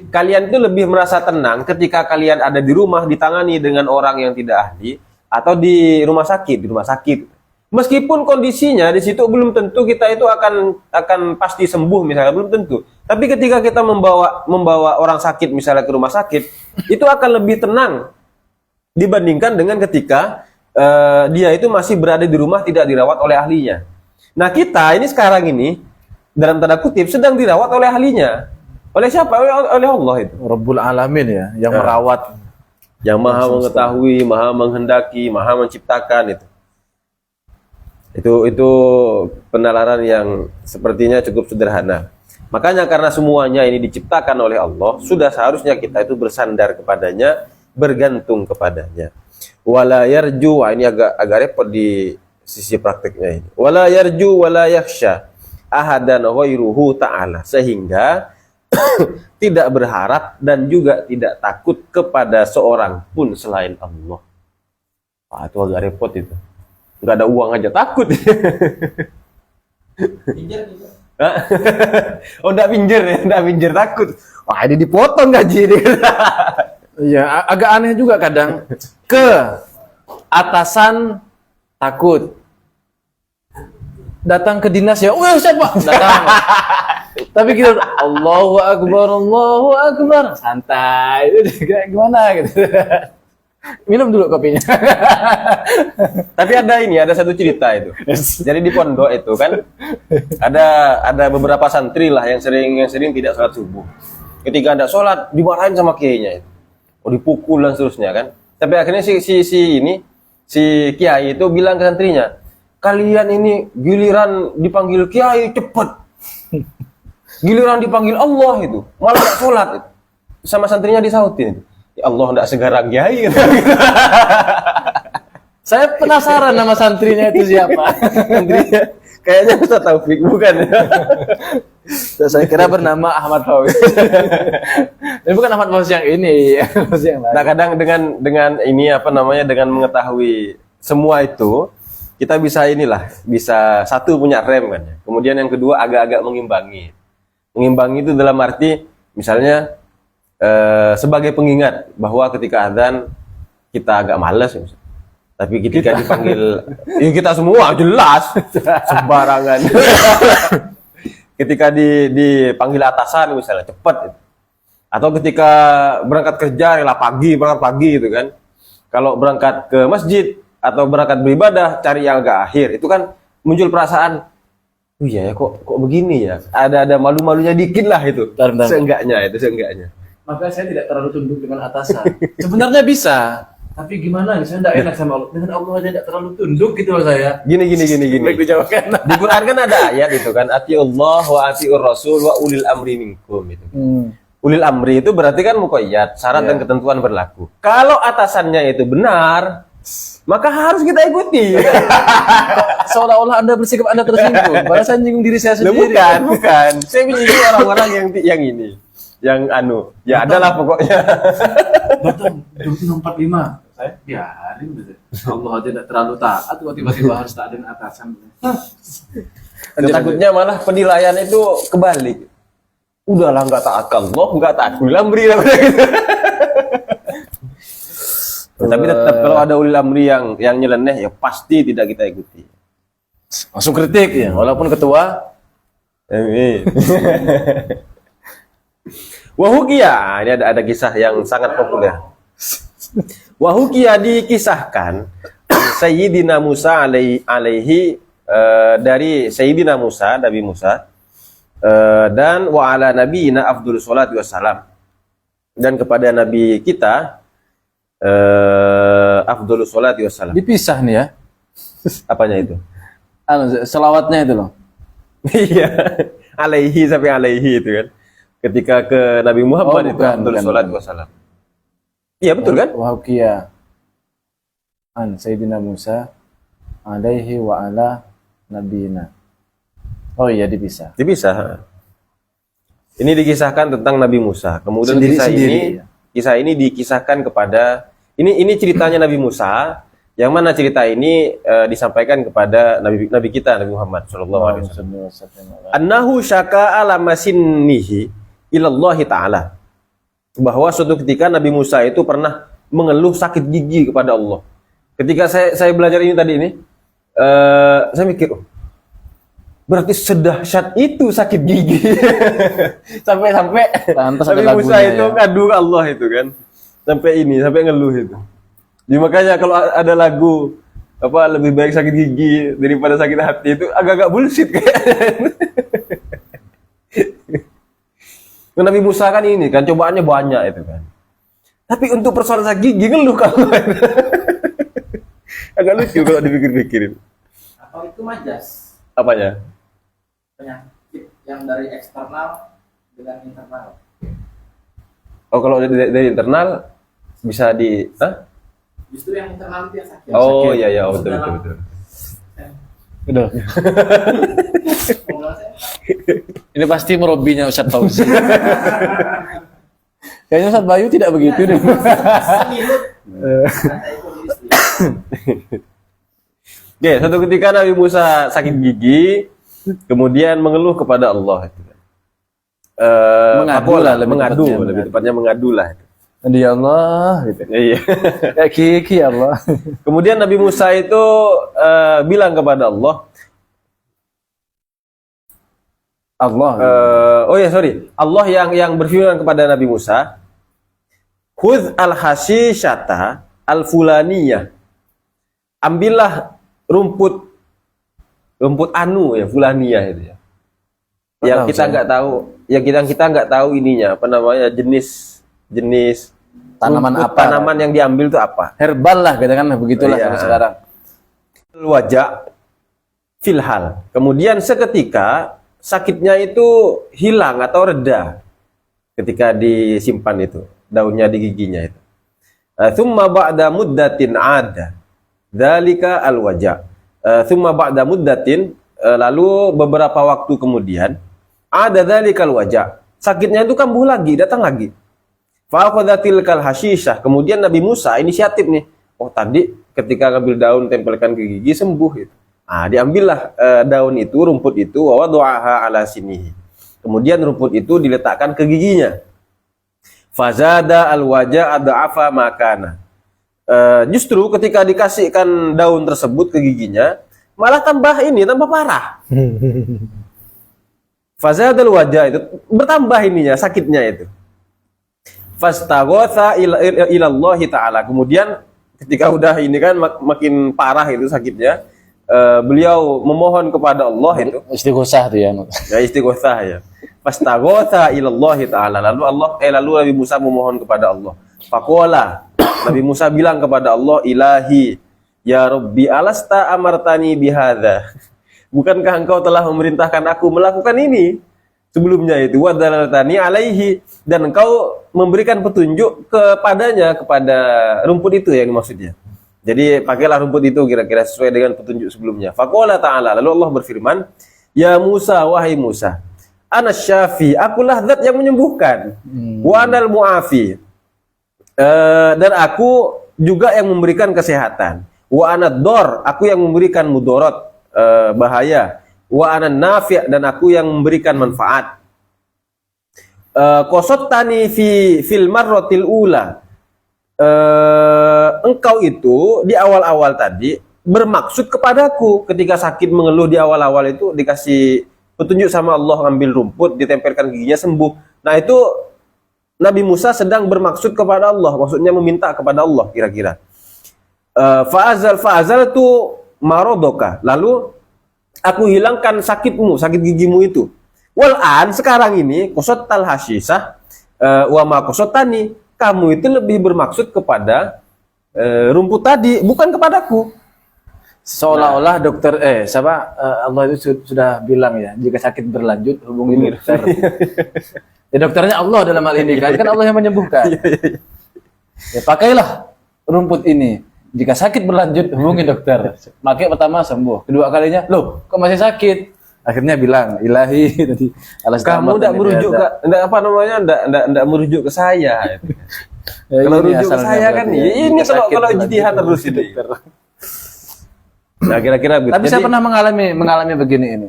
kalian itu lebih merasa tenang ketika kalian ada di rumah ditangani dengan orang yang tidak ahli atau di rumah sakit. Meskipun kondisinya di situ belum tentu kita itu akan pasti sembuh misalnya, belum tentu. Tapi ketika kita membawa orang sakit misalnya ke rumah sakit, itu akan lebih tenang dibandingkan dengan ketika dia itu masih berada di rumah tidak dirawat oleh ahlinya. Nah, kita ini sekarang ini dalam tanda kutip sedang dirawat oleh ahlinya. Oleh siapa? Oleh Allah itu. Rabbul Alamin ya, yang merawat, yang maha mengetahui, maha menghendaki, maha menciptakan itu. Itu penalaran yang sepertinya cukup sederhana. Makanya karena semuanya ini diciptakan oleh Allah, sudah seharusnya kita itu bersandar kepadanya, bergantung kepadanya. Wala yarju, ini agak repot di sisi prakteknya ini. Wala yarju wala yakhsha ahadan ghairuhu ta'ala, sehingga tidak berharap dan juga tidak takut kepada seorang pun selain Allah. Itu agak repot itu. Nggak ada uang aja takut. Oh, nggak pinjer takut. Wah, ini dipotong gaji ini. Iya, agak aneh juga kadang. Atasan takut. Datang ke dinas ya, siapa? Datang. Tapi kita Allahu Akbar, santai. Itu kayak gimana gitu. Minum dulu kopinya. Tapi ada satu cerita itu. Jadi di pondok itu kan ada beberapa santri lah yang sering tidak sholat subuh. Ketika ada sholat dimarahin sama kiainya itu. Oh, dipukul dan seterusnya kan. Tapi akhirnya si kiai itu bilang ke santrinya, kalian ini giliran dipanggil kiai cepet, giliran dipanggil Allah itu malah nggak sholat itu. Sama santrinya disautin itu. Ya Allah, nggak segarang kiai gitu. Saya penasaran nama santrinya itu siapa. Santrinya kayaknya Ustaz Taufik bukan ya? Saya kira bernama Ahmad Fauzi. Ini bukan Ahmad Fauzi yang ini, Fauzi yang lain. Nah, kadang dengan ini dengan mengetahui semua itu, kita bisa satu punya rem kan ya. Kemudian yang kedua agak-agak mengimbangi. Mengimbangi itu dalam arti misalnya sebagai pengingat bahwa ketika adzan kita agak malas ya. Tapi ketika dipanggil ya kita semua jelas sembarangan. Ketika dipanggil atasan misalnya cepat. Atau ketika berangkat kerja berangkat pagi gitu kan. Kalau berangkat ke masjid atau berangkat beribadah cari yang agak akhir, itu kan muncul perasaan, oh iya ya kok begini ya. Ada malu-malunya dikit lah itu. Bentar. Seenggaknya. Maka saya tidak terlalu tunduk dengan atasan. Sebenarnya bisa, tapi gimana? Saya tidak enak sama Allah. Dengan Allah aja tidak terlalu tunduk gitu loh saya. Gini. Baik dijawabkan. Di Quran kan ada ayat itu kan, atiullah wa atiur rasul wa ulil amri minkum itu. Ulil amri itu berarti kan muqayyad, syarat dan ketentuan berlaku. Kalau atasannya itu benar, maka harus kita ikuti. Seolah-olah Anda bersikap Anda tersinggung. Padahal saya nyinggung diri saya Loh, sendiri. bukan. Saya menyinggung orang-orang yang ini. Yang ya adalah pokoknya. Datang jam 45. Saya biarin gitu. Allah aja tidak terlalu taat, tiba-tiba harus taat dengan atasan. Takutnya malah penilaian itu kebalik. Udahlah nggak taat ke Allah, nggak taat ulil amri lah gitu. Tapi tetap kalau ada ulil amri yang nyeleneh ya pasti tidak kita ikuti. Langsung kritik ya, walaupun ketua. Wahukia, ini ada kisah yang sangat populer. Wahukia dikisahkan Sayyidina Musa alaihi dari Sayyidina Musa, Nabi Musa, dan wa ala nabiyina afdhulus sholati wassalam, dan kepada Nabi kita afdhulus sholati wassalam. Dipisah nih ya. Apanya itu? Selawatnya itu loh. Iya, alaihi sampai alaihi itu kan. Ketika ke Nabi Muhammad itu afdhulus sholati wassalam. Iya betul kan? Wahukia an Sayyidina Musa alaihi wa ala nabiyina. Oh iya dipisah. Dipisah. Ini dikisahkan tentang Nabi Musa. Kemudian Sendiri. kisah ini dikisahkan kepada ini ceritanya Nabi Musa, yang mana cerita ini disampaikan kepada Nabi kita Nabi Muhammad sallallahu alaihi wasallam. Annahu syaka ala masinnihi ilallahi ta'ala. Bahwa suatu ketika Nabi Musa itu pernah mengeluh sakit gigi kepada Allah. Ketika saya belajar ini tadi ini, saya mikir, oh, berarti sedahsyat itu sakit gigi. sampai Nabi Musa itu ngadu ke Allah itu kan. Sampai ngeluh itu. Jadi makanya kalau ada lagu lebih baik sakit gigi daripada sakit hati itu agak-agak bullshit kayaknya. Nabi Musa kan ini kan cobaannya banyak itu kan. Tapi untuk persoalan sakit gigi ngeluh kalau. Agak lucu kalau dipikir-pikirin. Atau itu majas? Apanya? Penyakit yang dari eksternal dengan internal. Oh, kalau dari internal bisa Justru yang internal itu yang sakit. Oh iya betul. Udah. Ini pasti merobinya Ustaz Fauzi. Kayaknya Ustaz Bayu tidak begitu deh. Oke, suatu ketika Nabi Musa sakit gigi, kemudian mengeluh kepada Allah. Lebih tepatnya mengadu lah. Ya Allah, gitu. Iya. Kayak Kiki Allah. Kemudian Nabi Musa itu bilang kepada Allah, Allah yang berfirman kepada Nabi Musa, khudz al-hasyisyata al-fulaniyah. Ambillah rumput anu ya, fulaniyah itu ya. Yang Tahu kita saya. nggak tahu, yang kita nggak tahu ininya apa namanya, jenis Tanaman rumput, apa? tanaman yang diambil itu apa. Herbal lah katakan begitulah Iya. kalau sekarang. Wajah filhal. Kemudian seketika sakitnya itu hilang atau reda ketika disimpan itu, daunnya di giginya itu. Thumma ba'da muddatin ada. Dzalika al-waja'. Thumma ba'da muddatin, lalu beberapa waktu kemudian ada dzalika al-waja'. Sakitnya itu kambuh lagi, datang lagi. Fa'akhadhatil kal hasyisyah. Kemudian Nabi Musa inisiatif nih. Oh, tadi ketika ngambil daun tempelkan ke gigi sembuh itu. Diambillah daun itu, rumput itu, wa wada'aha ala sinihi. Kemudian rumput itu diletakkan ke giginya. Fazada al-waja' ad'afa makana. Justru ketika dikasihkan daun tersebut ke giginya, malah tambah parah. Fazada al-waja' itu bertambah ininya, sakitnya itu. Fastaghotha ilallahi ta'ala. Kemudian ketika udah ini kan makin parah itu sakitnya, beliau memohon kepada Allah itu. Istighosah tuh ya. Ya, istighosah ya. Fastaghotha ilallahi ta'ala. Lalu Nabi Musa memohon kepada Allah. Faqala, Nabi Musa bilang kepada Allah, Ilahi, ya Rabbi, alasta amartani bihadza. Bukankah engkau telah memerintahkan aku melakukan ini? Sebelumnya itu wadalatani alaihi, dan engkau memberikan petunjuk kepadanya, kepada rumput itu yang maksudnya. Jadi pakailah rumput itu kira-kira sesuai dengan petunjuk sebelumnya. Faqala ta'ala, lalu Allah berfirman, ya Musa, wahai Musa, ana syafi, akulah zat yang menyembuhkan, wa anal muafi, dan aku juga yang memberikan kesehatan, wa anad dor, aku yang memberikan mudarat, bahaya, wa anan nafi', dan aku yang memberikan manfaat. Qasattani fil marratil ula, engkau itu di awal-awal tadi bermaksud kepadaku. Ketika sakit mengeluh di awal-awal itu dikasih petunjuk sama Allah, ngambil rumput ditempelkan giginya sembuh. Nah itu Nabi Musa sedang bermaksud kepada Allah, maksudnya meminta kepada Allah kira-kira. Fa'azal tu marodoka, lalu aku hilangkan sakitmu, sakit gigimu itu. Wal'an, sekarang ini qasattal hasyisah wa ma qasattani, kamu itu lebih bermaksud kepada rumput tadi, bukan kepadaku. Seolah-olah dokter Allah itu sudah bilang ya, jika sakit berlanjut hubungi dokter. Ya dokternya Allah dalam hal ini kan Allah yang menyembuhkan. Ya pakailah rumput ini. Jika sakit berlanjut hubungi dokter. Pakai pertama sembuh, kedua kalinya, loh kok masih sakit? Akhirnya bilang, Ilahi tadi. Kamu tidak merujuk ke, tidak merujuk ke saya. Ya, kalau ini rujuk ke asalnya saya kan berarti ya. ini Jika sakit kalau berlanjut, ijtihad terus ini. Nah kira-kira begitu. Tapi saya pernah mengalami begini ini.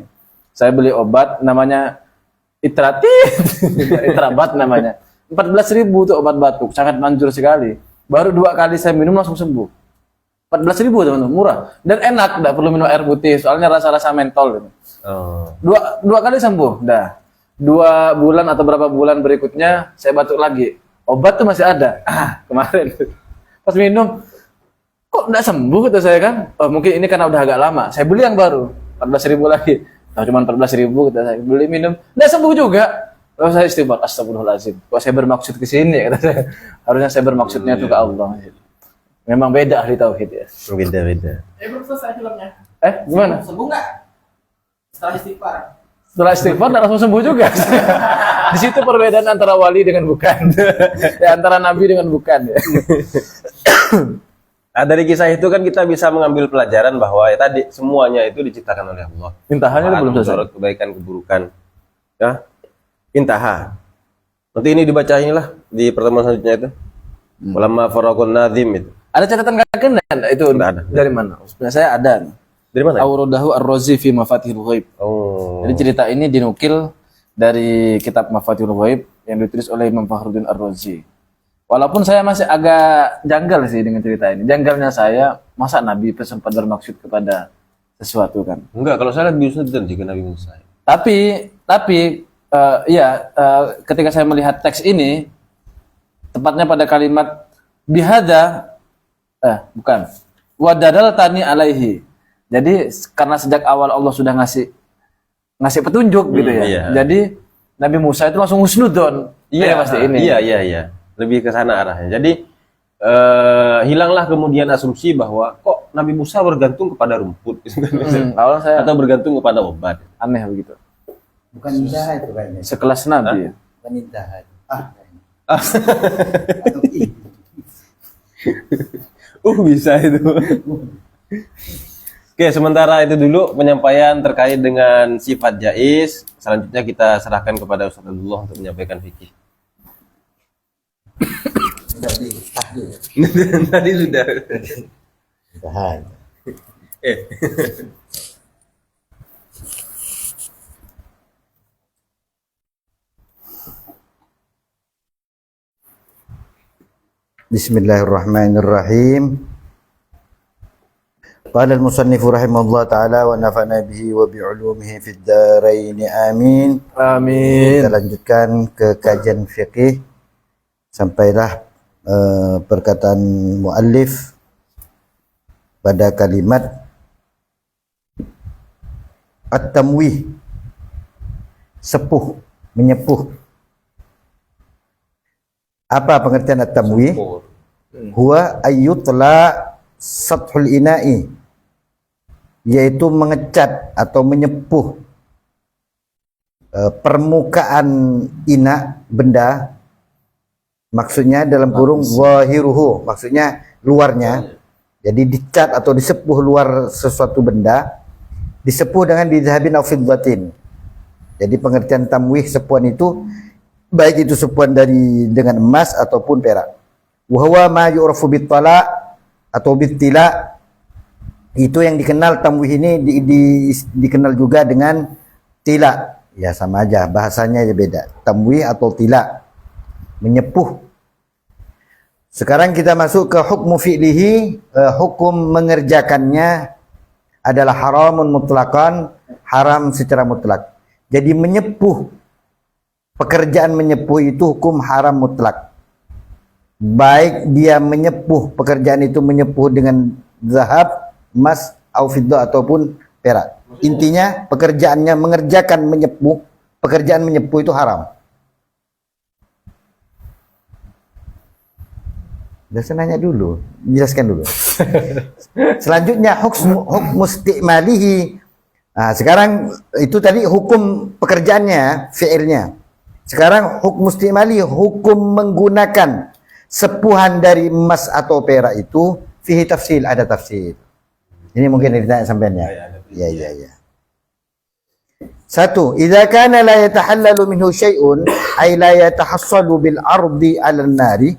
Saya beli obat namanya Itratit, Itrabat namanya. 14.000 tuh obat batuk, sangat manjur sekali. Baru 2 kali saya minum langsung sembuh. 14.000 teman-teman, murah dan enak, tidak perlu minum air putih, soalnya rasa-rasa mentol. Oh. Dua kali sembuh, dah. 2 bulan atau berapa bulan berikutnya saya batuk lagi. Obat tuh masih ada. Kemarin pas minum, kok tidak sembuh kata saya kan? Oh mungkin ini karena udah agak lama. Saya beli yang baru, 14.000 lagi. Nah, cuma 14.000 kata saya. Beli minum, tidak sembuh juga. Lalu saya istighfar, astagfirullahaladzim. Kok saya bermaksud ke sini kata saya. Harusnya saya bermaksudnya tuh ke Allah. Memang beda ahli tauhid ya. Beda-beda. Belum selesai filmnya. Gimana? Sembuh nggak? Setelah istighfar. Setelah istighfar tidak langsung sembuh juga. Di situ perbedaan antara wali dengan bukan. Ya, antara nabi dengan bukan ya. Nah, dari kisah itu kan kita bisa mengambil pelajaran bahwa ya tadi semuanya itu diciptakan oleh Allah. Intahannya itu belum selesai. Mudarat, kebaikan, keburukan. Ya. Intaha. Nanti ini dibaca inilah di pertemuan selanjutnya itu. Ulama Faraqun Nazim itu. Ada catatan kakek itu Nggak ada. dari mana? Sebenarnya saya ada. Dari mana? Auradahu Ar-Razi fi Mafatihul Ghaib. Oh. Jadi cerita ini dinukil dari kitab Mafatihul Ghaib yang ditulis oleh Imam Fakhruddin Ar-Razi. Walaupun saya masih agak janggal sih dengan cerita ini. Janggalnya saya, masa Nabi sempat bermaksud kepada sesuatu kan? Enggak, kalau saya lihat Yusuf dan juga Nabi Musa. Tapi ketika saya melihat teks ini, tepatnya pada kalimat bihada, Bukan. Wadadal tani alaihi. Jadi karena sejak awal Allah sudah ngasih petunjuk gitu ya. Iya. Jadi Nabi Musa itu langsung husnudzon. Pasti ini. Iya. Lebih ke sana arahnya. Jadi hilanglah kemudian asumsi bahwa kok Nabi Musa bergantung kepada rumput Awal saya atau bergantung kepada obat. aneh begitu. Bukan indah itu kayaknya. Sekelas Nabi. Ya. Bukan indah. Atau Bisa itu. Oke, sementara itu dulu penyampaian terkait dengan sifat jaiz. Selanjutnya kita serahkan kepada Ustaz Abdullah untuk menyampaikan fikih. Tadi sudah. indahan. Bismillahirrahmanirrahim. Qala al-musannif rahimahullah ta'ala wa nafa'na bihi wa bi'ulumihi fid dharain amin. Amin. Kita lanjutkan ke kajian fikih sampailah perkataan muallif pada kalimat at-tamwih, sepuh, menyepuh. Apa pengertian at-tamwih? Huwa ayyutla sathul ina'i, yaitu mengecat atau menyepuh permukaan ina, benda, maksudnya dalam kurung zahiruhu, maksudnya luarnya. Jadi dicat atau disepuh luar sesuatu benda, disepuh dengan bidhahabin aw fiddatin. Jadi pengertian tamwih, sepuhan itu baik itu sepuhan dengan emas ataupun perak. Wa huwa ma yu'rafu bit-tala atau bit-tila, itu yang dikenal tamwih ini dikenal juga dengan tila. Ya sama aja, bahasanya aja beda. Tamwih atau tila, menyepuh. Sekarang kita masuk ke hukmu fi'lihi, hukum mengerjakannya adalah haramun mutlaqan, haram secara mutlak. Jadi menyepuh, pekerjaan menyepuh itu hukum haram mutlak. Baik dia menyepuh, pekerjaan itu menyepuh dengan zahab, emas, au fiddah ataupun perak. Intinya pekerjaannya mengerjakan menyepuh, pekerjaan menyepuh itu haram. Saya nanya dulu, jelaskan dulu. Selanjutnya hukmu istimalihi. Nah, sekarang itu tadi hukum pekerjaannya, fi'ilnya. Sekarang hukmu istimali, hukum menggunakan sepuhan dari emas atau perak itu fihi tafsil, ada tafsir. Ini mungkin ditanya sampeannya. Ya. Satu, idza kana la yatahallalu minhu syai'un ay la yatahassalu bil ardi 'ala an-nari.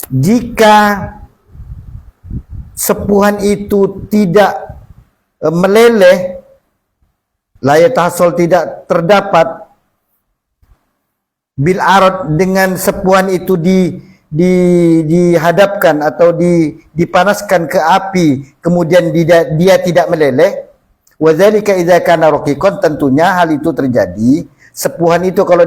Jika sepuhan itu tidak meleleh, la yatahassal, tidak terdapat, bil arad, dengan sepuhan itu dihadapkan atau dipanaskan ke api, kemudian dia tidak meleleh. Wa dzalika idza kana raqiqan, tentunya hal itu terjadi, sepuhan itu kalau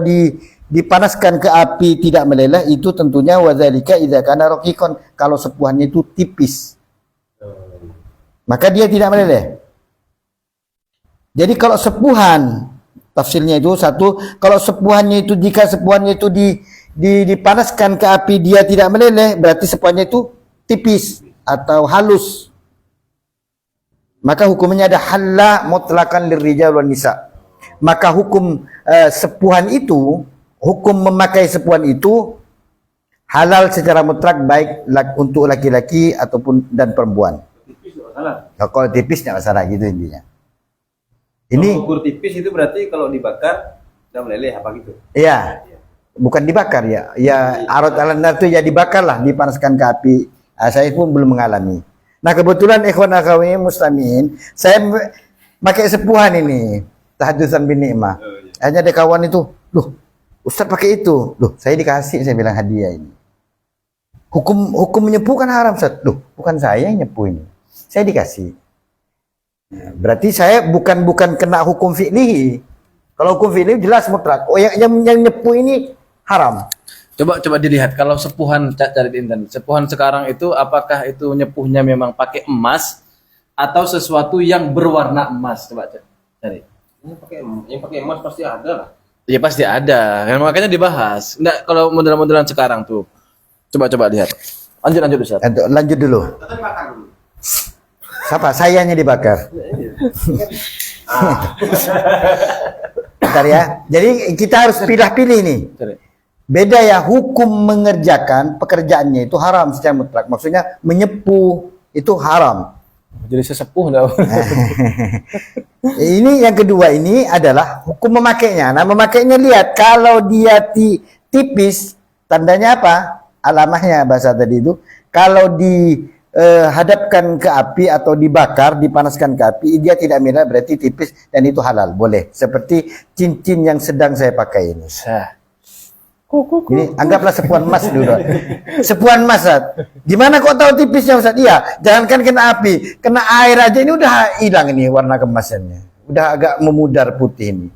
dipanaskan ke api tidak meleleh, itu tentunya wa dzalika idza kana raqiqan, kalau sepuhannya itu tipis, maka dia tidak meleleh. Jadi kalau sepuhan, tafsirnya itu satu, kalau sepuhannya itu, jika sepuhannya itu dipanaskan ke api dia tidak meleleh, berarti sepuhannya itu tipis atau halus. Maka hukumnya ada halla mutlaqan lirrijal wan nisa. Maka hukum sepuhan itu, hukum memakai sepuhan itu halal secara mutlak, baik untuk laki-laki ataupun dan perempuan. Kalau tipis tidak masalah, gitu intinya. Ini ukur tipis itu berarti kalau dibakar tidak meleleh apa gitu? Iya, bukan dibakar ya. Ya arad al-nar itu ya dibakar lah, dipanaskan ke api. Saya pun belum mengalami. Nah kebetulan ikhwan akhwati muslimin, saya pakai sepuhan ini, tahadutsan bin ni'mah. Hanya ada kawan itu, loh, Ustaz pakai itu, loh, saya dikasih, saya bilang hadiah ini. Hukum menyepuh kan haram, Ustaz. Loh, bukan saya yang nyepuh ini, saya dikasih. Berarti saya bukan kena hukum fi'lihi. Kalau hukum fi'lihi jelas mutlak. Oh, yang nyepuh ini haram. Coba dilihat kalau sepuhan cari di internet. Sepuhan sekarang itu apakah itu nyepuhnya memang pakai emas atau sesuatu yang berwarna emas? Coba cari. Yang pakai emas pasti ada lah. Ya pasti ada. Yang makanya dibahas. Enggak kalau modelan-modelan sekarang tuh. Coba lihat. Lanjut Ustaz. Lanjut dulu. Atau dibakar dulu. Siapa? Sayanya dibakar. Bentar ya. Jadi kita harus pilih-pilih nih. Cari. Beda ya, hukum mengerjakan pekerjaannya itu haram secara mutlak. Maksudnya menyepuh itu haram. Jadi sesepuh enggak? Ini yang kedua ini adalah hukum memakainya. Nah, memakainya lihat kalau dia tipis, tandanya apa? Alamahnya bahasa tadi itu. Kalau dihadapkan ke api atau dibakar, dipanaskan ke api, dia tidak merah berarti tipis dan itu halal, boleh. Seperti cincin yang sedang saya pakai ini. Ini anggaplah sepuhan emas dulu. Sepuhan emas, Ustaz. Gimana kok tahu tipisnya, Ustaz? Iya, jangankan kena api, kena air aja ini udah hilang ini warna kemasannya. Udah agak memudar putih ini.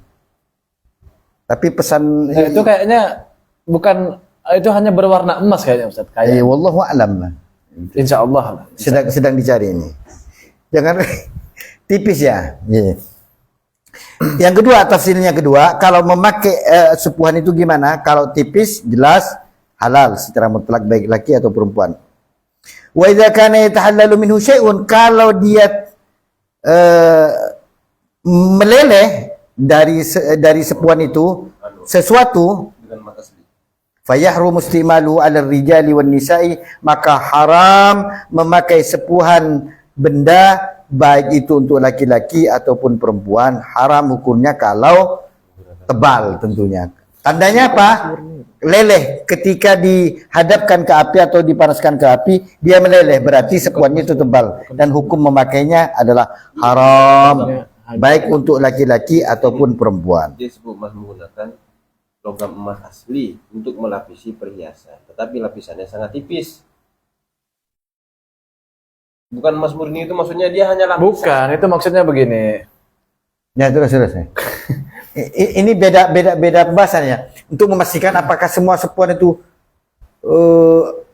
Tapi pesan Itu kayaknya bukan, itu hanya berwarna emas kayaknya Ustaz. wallahu a'lam lah. Insya Allah. Sedang dicari ini. Jangan tipis ya. Iya. Yang kedua, tafsirnya kedua, kalau memakai sepuhan itu gimana? Kalau tipis jelas halal secara mutlak baik laki atau perempuan. Wa idza kana yatahallalu minhu syai'un, kalau dia meleleh dari sepuhan itu sesuatu, fayahrum istimalu 'ala rijali wan nisa'i, maka haram memakai sepuhan benda baik itu untuk laki-laki ataupun perempuan. Haram hukumnya kalau tebal tentunya. Tandanya apa? Leleh. Ketika dihadapkan ke api atau dipanaskan ke api, dia meleleh, berarti sepuhannya itu tebal dan hukum memakainya adalah haram baik untuk laki-laki ataupun perempuan. Dia sebut emas menggunakan logam emas asli untuk melapisi perhiasan, tetapi lapisannya sangat tipis. Bukan emas murni itu maksudnya dia hanya lapisan. Bukan, itu maksudnya begini. Ya, terus. Ini beda pembahasannya. Untuk memastikan apakah semua sepuhan itu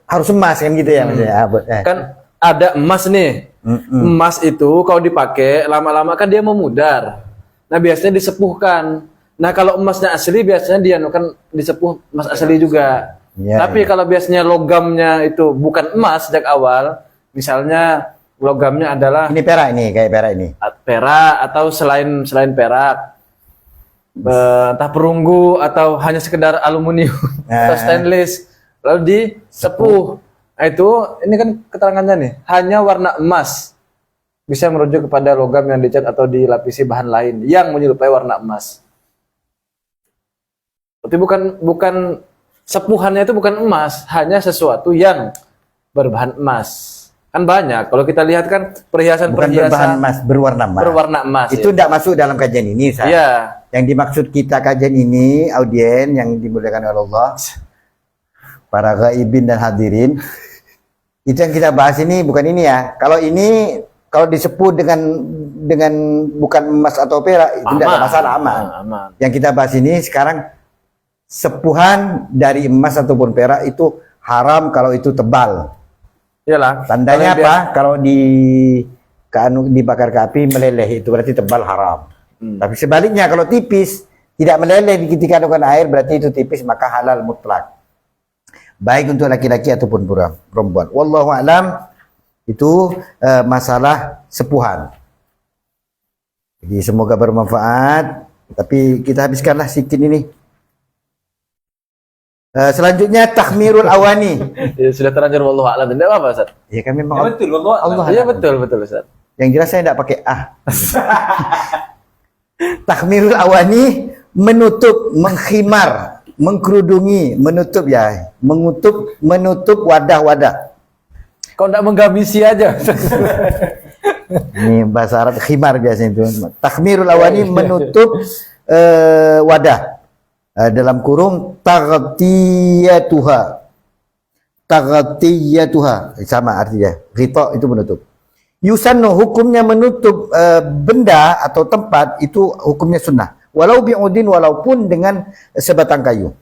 harus emas kan gitu ya, maksudnya. Kan ada emas nih. Emas itu kalau dipakai lama-lama kan dia memudar. Nah, biasanya disepuhkan. Nah, kalau emasnya asli biasanya dia kan disepuh emas asli juga. Ya, Tapi kalau biasanya logamnya itu bukan emas sejak awal, misalnya logamnya adalah Ini perak ini, kayak perak ini. perak atau selain perak, entah perunggu atau hanya sekedar aluminium atau stainless, lalu disepuh. Nah, itu ini kan keterangannya nih, hanya warna emas, bisa merujuk kepada logam yang dicat atau dilapisi bahan lain yang menyerupai warna emas. Berarti bukan sepuhannya itu bukan emas, hanya sesuatu yang berbahan emas. Kan banyak. Kalau kita lihat kan Bukan berbahan emas, berwarna emas. berwarna emas. Itu tidak masuk dalam kajian ini, Ustaz. Iya. Yang dimaksud kita kajian ini, audien yang dimuliakan oleh Allah, para ghaibin dan hadirin, itu yang kita bahas ini bukan ini ya. Kalau disepuh dengan bukan emas atau perak, itu tidak ada masalah, aman. Yang kita bahas ini sekarang sepuhan dari emas ataupun perak itu haram kalau itu tebal. Iyalah. Tandanya apa? Kalau dibakar ke api meleleh, itu berarti tebal, haram. Tapi sebaliknya kalau tipis tidak meleleh ketika dengan air, berarti itu tipis, maka halal mutlak. Baik untuk laki-laki ataupun perempuan. Wallahu a'lam. Itu masalah sepuhan. Jadi semoga bermanfaat. Tapi kita habiskanlah sedikit ini. Selanjutnya takhmirul awani. Ya, sudah terlanjur wallahu a'lam. Tidak apa-apa, Ustaz. Ya kan memang Ya, betul, Allah. Iya, betul, Ustaz. Yang jelas saya tidak pakai Takhmirul awani, menutup, mengkhimar, mengkerudungi, menutup ya, menutup wadah-wadah. Kau tidak menggabisi aja. Ini bahasa Arab khimar biasanya itu. Takhmirul awani, menutup wadah. Dalam kurung taghtiyatuha sama artinya. Ghita itu menutup. Yusannu, hukumnya menutup benda atau tempat itu hukumnya sunnah. Walau bi'udin, walaupun dengan sebatang kayu.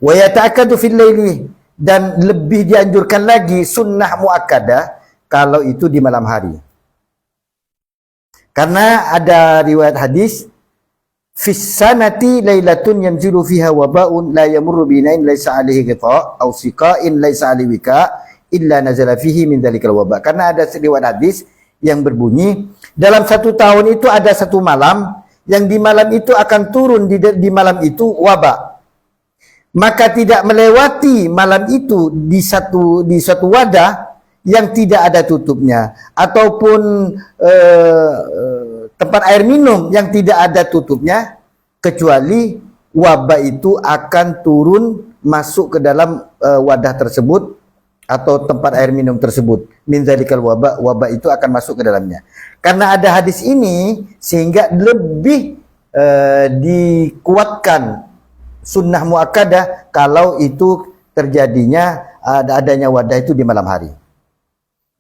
Wa yata'akkadu fil laili, dan lebih dianjurkan lagi sunnah muakkadah kalau itu di malam hari. Karena ada riwayat hadis, fis sanati lailatun yanzilu fiha wabaun la yamurru binain laisa alaihi ghita aw siqain laisa alaihi wika illa nazala fihi min dzalikal waba. Karena ada riwayat hadis yang berbunyi, dalam satu tahun itu ada satu malam yang di malam itu akan turun di malam itu wabak. Maka tidak melewati malam itu di satu wadah yang tidak ada tutupnya, ataupun tempat air minum yang tidak ada tutupnya, kecuali wabah itu akan turun masuk ke dalam wadah tersebut atau tempat air minum tersebut. Min zalikal wabah itu akan masuk ke dalamnya. Karena ada hadis ini sehingga lebih dikuatkan sunnah muakkadah kalau itu terjadinya adanya wadah itu di malam hari.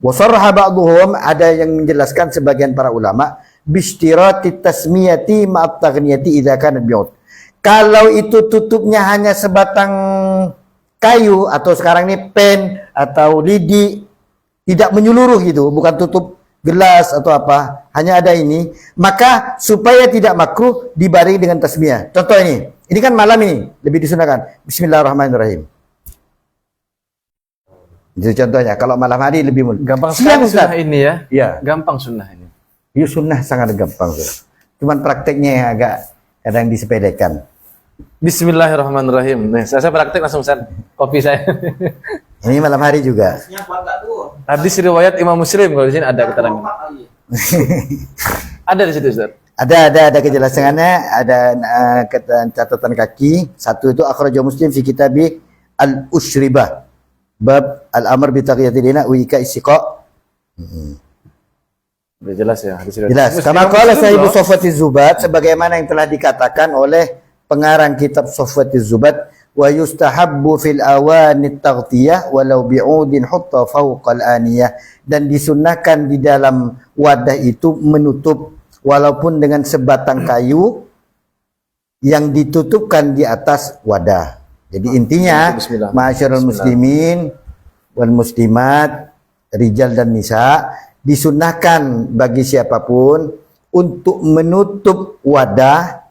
Wasarraha ba'dhum, ada yang menjelaskan sebagian para ulama, bistirati tasmiyati ma'at taghniyati idza kana bi'ud. Kalau itu tutupnya hanya sebatang kayu atau sekarang ini pen atau lidi, tidak menyeluruh gitu, bukan tutup gelas atau apa, hanya ada ini, maka supaya tidak makruh dibarengi dengan tasmiyah. Contoh ini kan malam ini lebih disunahkan Bismillahirrahmanirrahim. Itu contohnya. Kalau malam hari lebih mudah. Gampang Siang sekali sunnah ini ya. Ya. Gampang sunnah ini. Ya, sunnah sangat gampang. Cuman prakteknya yang agak kadang disepelekan. Bismillahirrahmanirrahim. Nih, saya praktek langsung set kopi saya. Ini malam hari juga. Nya kuat gak tuh? Hadis riwayat Imam Muslim, kalau di sini ada keterangan. Lompat kali. Ada di situ, Ustaz. Ada kejelasannya, ada catatan kaki. Satu itu akhrajahu Muslim fi kitabi al-usyribah bab al-amr bi taqiyatil ina wa ika istiqa. Udah jelas ya hadis riwayat. Jelas. Kama qala sahibu Sofwatiz Zubat, sebagaimana yang telah dikatakan oleh pengarang kitab Sofwatiz Zubat, wa yustahabbu fil awani taghtiyah walau bi'udin hutta fawqa al-aniyah, dan disunnahkan di dalam wadah itu menutup walaupun dengan sebatang kayu yang ditutupkan di atas wadah. Jadi intinya, ma'asyiral muslimin wal muslimat, rijal dan nisa, disunnahkan bagi siapapun untuk menutup wadah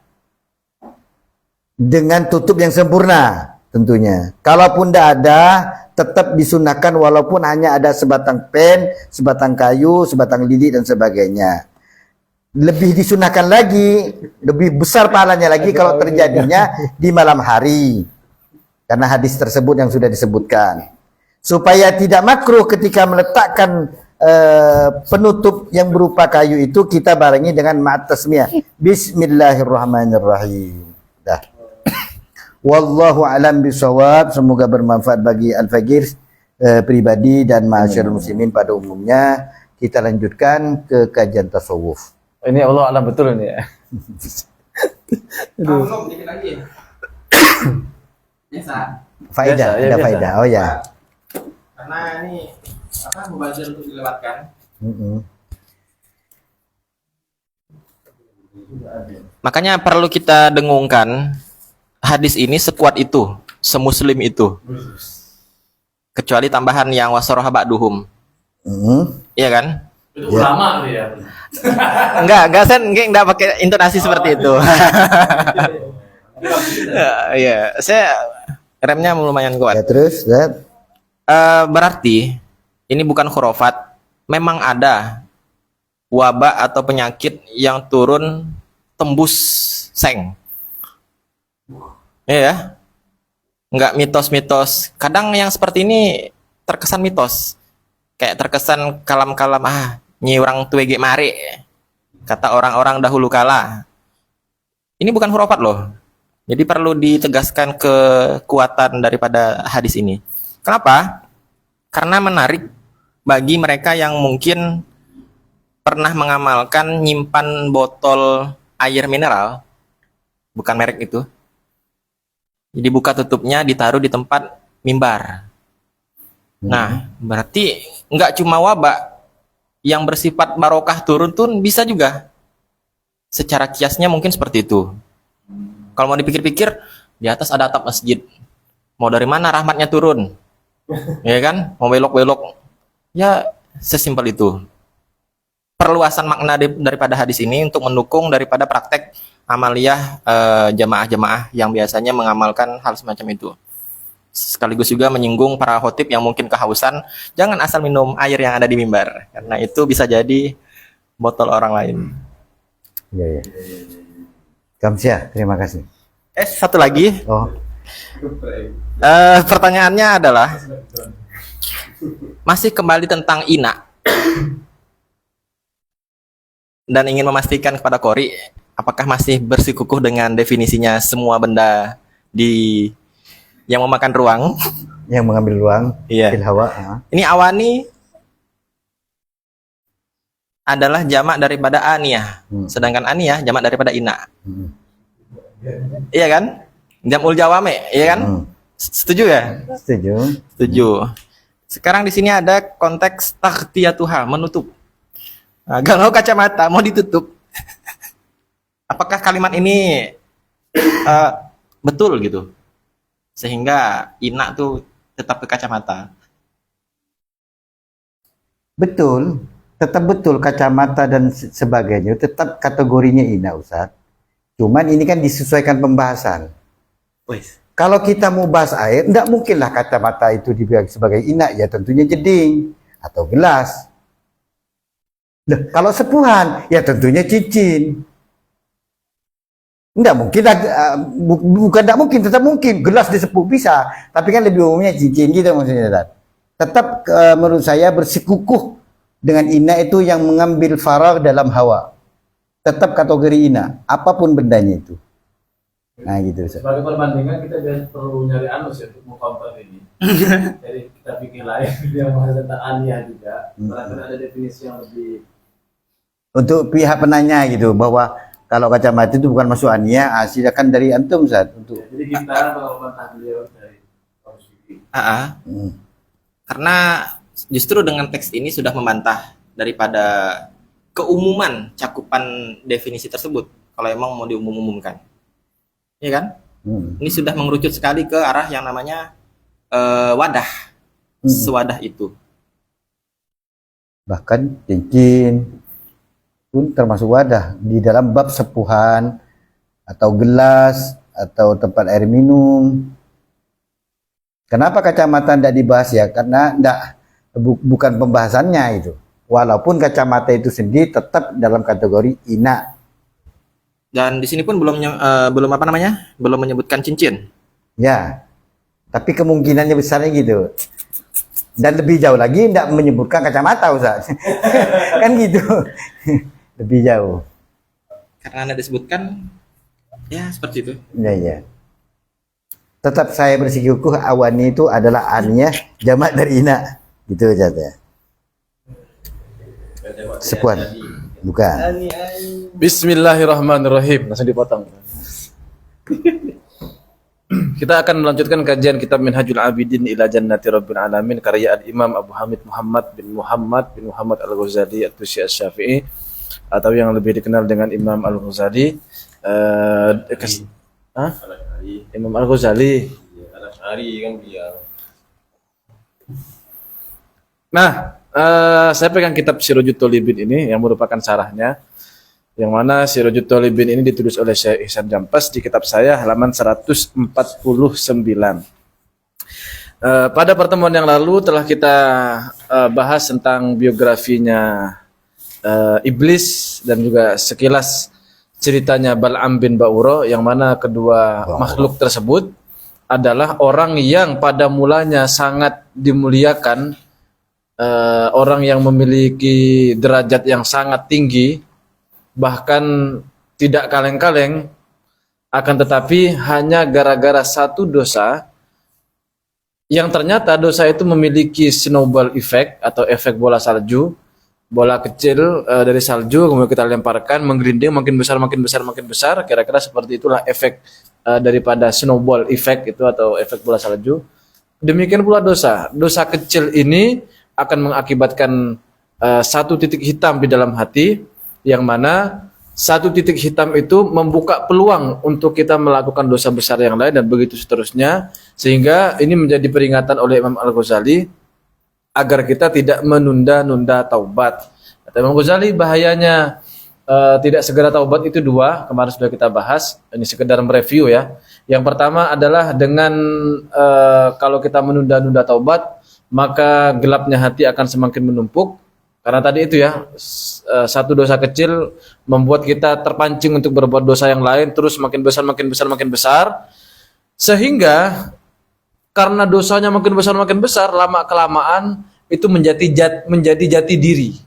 dengan tutup yang sempurna tentunya. Kalaupun tidak ada, tetap disunnahkan walaupun hanya ada sebatang pen, sebatang kayu, sebatang lidi dan sebagainya. Lebih disunahkan lagi, lebih besar pahalanya lagi kalau terjadinya di malam hari. Karena hadis tersebut yang sudah disebutkan. Supaya tidak makruh ketika meletakkan penutup yang berupa kayu itu, kita barengi dengan ma'at tasmiyah. Bismillahirrahmanirrahim. Dah. Wallahu alam bisawab. Semoga bermanfaat bagi Al-Faqir pribadi dan ma'asyiral muslimin pada umumnya. Kita lanjutkan ke kajian tasawuf. Ini Allah alam betul ini ya. Belum dikit lagi. Biasa. Faedah, Biasa, ya, ada biasa. faedah. Oh ya. Karena ini mubazir untuk dilewatkan. Makanya perlu kita dengungkan hadis ini sekuat itu, semuslim itu. Kecuali tambahan yang wasoroha ba'duhum. Iya kan? Itu ulama tuh ya. Enggak, saya enggak pakai intonasi seperti itu. Iya, saya remnya lumayan Ya, kuat. terus, Zat. Berarti ini bukan khurafat, memang ada wabah atau penyakit yang turun tembus seng. Iya ya? Enggak mitos-mitos. Kadang yang seperti ini terkesan mitos. Kayak terkesan kalam-kalam, nyi urang tuwege mare, kata orang-orang dahulu kala. Ini bukan khurafat loh. Jadi perlu ditegaskan kekuatan daripada hadis ini. Kenapa? Karena menarik bagi mereka yang mungkin pernah mengamalkan nyimpan botol air mineral, bukan merek itu. Jadi buka tutupnya, ditaruh di tempat mimbar. Nah, berarti nggak cuma wabah yang bersifat barokah turun tuh bisa juga. Secara kiasnya mungkin seperti itu. Kalau mau dipikir-pikir, di atas ada atap masjid, Mau dari mana rahmatnya turun? Ya kan? Mau belok-belok. Ya, sesimpel itu. Perluasan makna daripada hadis ini untuk mendukung daripada praktek amaliyah jamaah-jamaah yang biasanya mengamalkan hal semacam itu. Sekaligus juga menyinggung para khotib yang mungkin kehausan, jangan asal minum air yang ada di mimbar, karena itu bisa jadi botol orang lain. Iya, iya. Kamsia, terima kasih. Satu lagi, Oh, pertanyaannya adalah masih kembali tentang ina dan ingin memastikan kepada Kori, apakah masih bersikukuh dengan definisinya semua benda di yang memakan ruang? yang mengambil ruang Iya. fil hawa. Ah. Ini awani adalah jamak daripada aniyah, sedangkan aniyah jamak daripada ina. Hmm. Iya kan? Jamul jawame, iya kan? Hmm. Setuju ya? Setuju. Setuju. Sekarang di sini ada konteks takhtiyatuha, menutup. Nah, kalau kacamata mau ditutup, apakah kalimat ini betul gitu? Sehingga ina tuh tetap ke kacamata. Betul, tetap betul kacamata dan sebagainya, tetap kategorinya ina Ustaz. Cuman ini kan disesuaikan pembahasan. Wes. Kalau kita mau bahas air, tidak mungkinlah kacamata itu dibilang sebagai ina, ya tentunya jeding atau gelas. Loh, kalau sepuhan, ya tentunya cincin. Enggak mungkin, bukan tidak mungkin, tetap mungkin. Gelas disepuh bisa, tapi kan lebih umumnya cincin gitu maksudnya. Ustaz. Tetap menurut saya bersikukuh dengan ina itu yang mengambil farag dalam hawa. Tetap kategori ina, apapun bendanya itu. Nah gitu. Ustaz. Sebagai perbandingan kita perlu nyari anus ya untuk mengcounter ini. Jadi kita bikin lain yang bahas tentang aniyah juga. Karena ada definisi yang lebih. Untuk pihak penanya gitu bahwa kalau kacamata itu bukan masuk aniyah, silakan dari antum Ustaz. Untuk Jadi kita kalau membantah beliau dari Paus Fikri. Karena justru dengan teks ini sudah membantah daripada keumuman cakupan definisi tersebut kalau emang mau diumum-umumkan. Iya kan? Ini sudah mengerucut sekali ke arah yang namanya wadah. Sewadah itu. bahkan cincin pun termasuk wadah di dalam bab sepuhan atau gelas atau tempat air minum. Kenapa kacamata tidak dibahas ya? Karena bukan pembahasannya itu. Walaupun kacamata itu sendiri tetap dalam kategori ina. Dan di sini pun belum belum menyebutkan cincin. Ya, tapi kemungkinannya besarnya gitu. Dan lebih jauh lagi tidak menyebutkan kacamata, Ustaz. Kan gitu. Lebih jauh. Karena Anda disebutkan, ya seperti itu. Ya, ya. Tetap saya bersikukuh awani itu adalah annya jamak dari ina. Gitu aja ya. Sepuan. Bukan. Bismillahirrahmanirrahim. Langsung dipotong. Kita akan melanjutkan kajian kitab Minhajul Abidin ila Jannati Rabbil Alamin karya Al-Imam Abu Hamid Muhammad bin Muhammad Al-Ghazali At-Tusi Asy-Syafi'i atau yang lebih dikenal dengan Imam Al-Ghazali. Imam Al-Ghazali. Kan dia. Nah, saya pegang kitab Sirajut Thalibin ini yang merupakan syarahnya, yang mana Sirajut Thalibin ini ditulis oleh Syekh Ihsan Jampas di kitab saya halaman 149. Pada pertemuan yang lalu telah kita bahas tentang biografinya iblis dan juga sekilas ceritanya Bal'am bin Ba'ura, yang mana kedua makhluk tersebut adalah orang yang pada mulanya sangat dimuliakan, orang yang memiliki derajat yang sangat tinggi, bahkan tidak kaleng-kaleng, akan tetapi hanya gara-gara satu dosa yang ternyata dosa itu memiliki snowball effect atau efek bola salju. Bola kecil dari salju kemudian kita lemparkan, menggelinding makin besar, kira-kira seperti itulah efek daripada snowball effect itu atau efek bola salju. Demikian pula dosa kecil ini akan mengakibatkan satu titik hitam di dalam hati, yang mana satu titik hitam itu membuka peluang untuk kita melakukan dosa besar yang lain dan begitu seterusnya, sehingga ini menjadi peringatan oleh Imam Al-Ghazali agar kita tidak menunda-nunda taubat. Kata Imam Ghazali, bahayanya tidak segera taubat itu dua, kemarin sudah kita bahas, ini sekedar mereview ya. Yang pertama adalah dengan kalau kita menunda-nunda taubat, maka gelapnya hati akan semakin menumpuk. Karena tadi itu ya, satu dosa kecil membuat kita terpancing untuk berbuat dosa yang lain, terus makin besar, makin besar, makin besar. Sehingga karena dosanya makin besar, lama-kelamaan itu menjadi jati diri,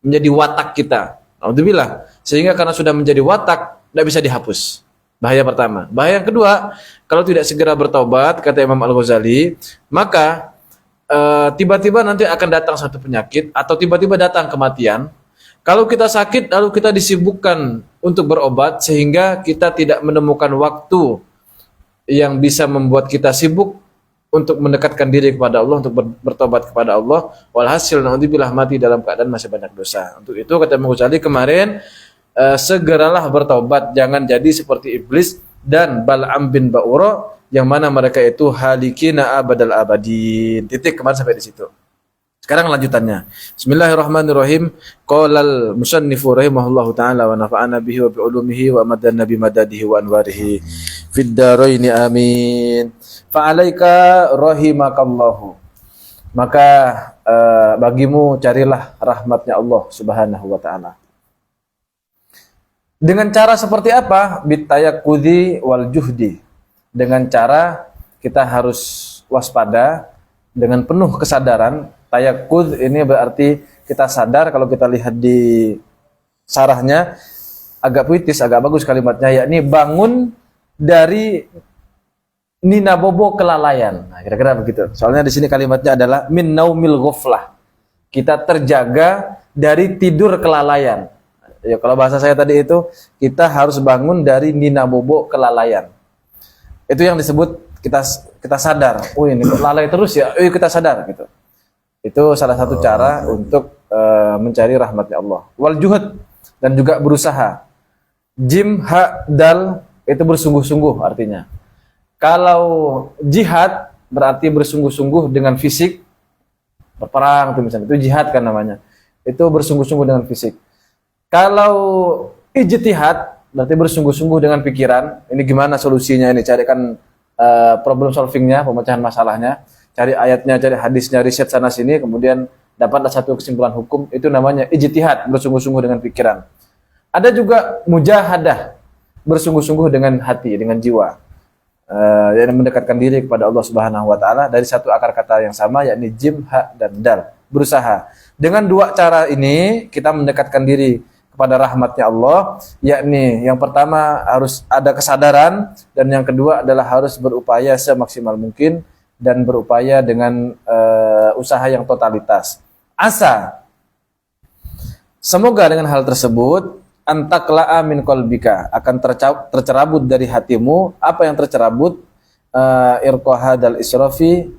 menjadi watak kita. Alhamdulillah. Sehingga karena sudah menjadi watak, tidak bisa dihapus. Bahaya pertama. Bahaya yang kedua, kalau tidak segera bertaubat, kata Imam Al-Ghazali, maka tiba-tiba nanti akan datang satu penyakit atau tiba-tiba datang kematian. Kalau kita sakit lalu kita disibukkan untuk berobat sehingga kita tidak menemukan waktu yang bisa membuat kita sibuk untuk mendekatkan diri kepada Allah, untuk bertobat kepada Allah. Walhasil naudzubillah mati dalam keadaan masih banyak dosa. Untuk itu kata Imam Ghazali kemarin, segeralah bertobat, jangan jadi seperti iblis dan Bal'am bin Ba'ura yang mana mereka itu halikina abadal abadin. Titik, kemarin sampai di situ. Sekarang lanjutannya. Bismillahirrahmanirrahim. Qalal musannifu rahimahullahu taala wa nafa'ana bihi wa bi ulumihi wa madanna bi madadihi wa anwarihi fid dharain amin. Fa alaika rahimakallahu. Maka bagimu carilah rahmatnya Allah Subhanahu wa taala. Dengan cara seperti apa? Bitayaqudzi wal juhdi. Dengan cara kita harus waspada dengan penuh kesadaran. Tayaqudz ini berarti kita sadar, kalau kita lihat di sarahnya agak puitis, agak bagus kalimatnya, yakni bangun dari nina bobo kelalaian. Nah, kira-kira begitu. Soalnya di sini kalimatnya adalah min naumil ghaflah. Kita terjaga dari tidur kelalaian. Ya, kalau bahasa saya tadi itu, kita harus bangun dari nina bobo kelalaian. Itu yang disebut kita sadar. Oh, ini lalai terus ya. Oh, kita sadar gitu. Itu salah satu cara untuk mencari rahmatnya Allah. Wal juhud, dan juga berusaha. Jim ha dal itu bersungguh-sungguh artinya. Kalau jihad berarti bersungguh-sungguh dengan fisik, berperang itu misalnya, itu jihad kan namanya. Itu bersungguh-sungguh dengan fisik. Kalau ijtihad berarti bersungguh-sungguh dengan pikiran. Ini gimana solusinya ini? Carikan problem solvingnya, pemecahan masalahnya. Cari ayatnya, cari hadisnya, riset sana sini, kemudian dapatlah satu kesimpulan hukum. Itu namanya ijtihad, bersungguh-sungguh dengan pikiran. Ada juga mujahadah, bersungguh-sungguh dengan hati, dengan jiwa. Yang mendekatkan diri kepada Allah Subhanahu wa taala dari satu akar kata yang sama, yakni jim, ha, dan dal. Berusaha. Dengan dua cara ini kita mendekatkan diri kepada rahmatnya Allah, yakni yang pertama harus ada kesadaran, dan yang kedua adalah harus berupaya semaksimal mungkin dan berupaya dengan usaha yang totalitas. Asa, semoga dengan hal tersebut antakla'a min qalbika, akan tercerabut dari hatimu apa yang tercerabut, irqahadal israfi,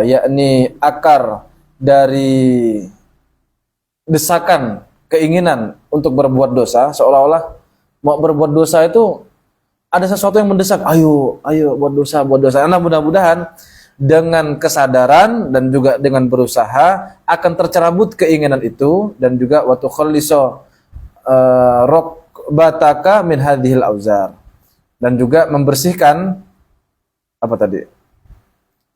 yakni akar dari desakan keinginan untuk berbuat dosa, seolah-olah mau berbuat dosa itu ada sesuatu yang mendesak, ayo buat dosa. Nah, mudah-mudahan dengan kesadaran dan juga dengan berusaha akan tercerabut keinginan itu, dan juga wa tukhallisu rokbataka min hadhil auzar, dan juga membersihkan apa tadi?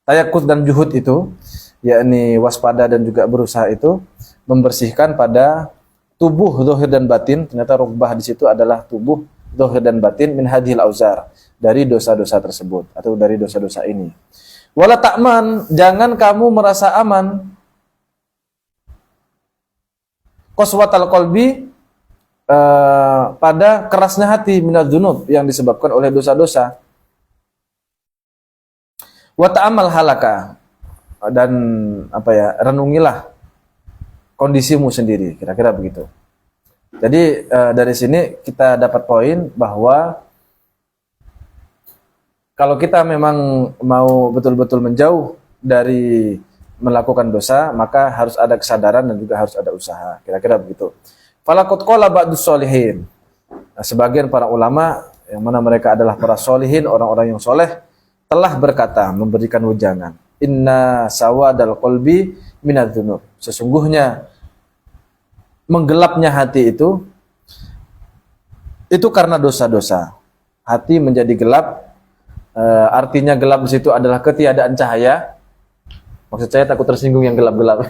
Tayaqud dan juhud itu, yakni waspada dan juga berusaha itu membersihkan pada tubuh zahir dan batin. Ternyata rukbah di situ adalah tubuh zahir dan batin min hadhil auzar, dari dosa-dosa tersebut atau dari dosa-dosa ini. Wala ta'man, jangan kamu merasa aman. Qaswatal qalbi, pada kerasnya hati, minadz dzunub, yang disebabkan oleh dosa-dosa. Wa ta'amal halaka, dan renungilah kondisimu sendiri, kira-kira begitu. Jadi dari sini kita dapat poin bahwa kalau kita memang mau betul-betul menjauh dari melakukan dosa, maka harus ada kesadaran dan juga harus ada usaha, kira-kira begitu. Falaqad qala ba'dus sholihin, sebagian para ulama yang mana mereka adalah para solihin, orang-orang yang soleh, telah berkata, memberikan wejangan, inna sawadal qalbi minadz-dzunub. Sesungguhnya menggelapnya hati itu karena dosa-dosa. Hati menjadi gelap, artinya gelap di situ adalah ketiadaan cahaya. Maksud saya takut tersinggung yang gelap-gelap.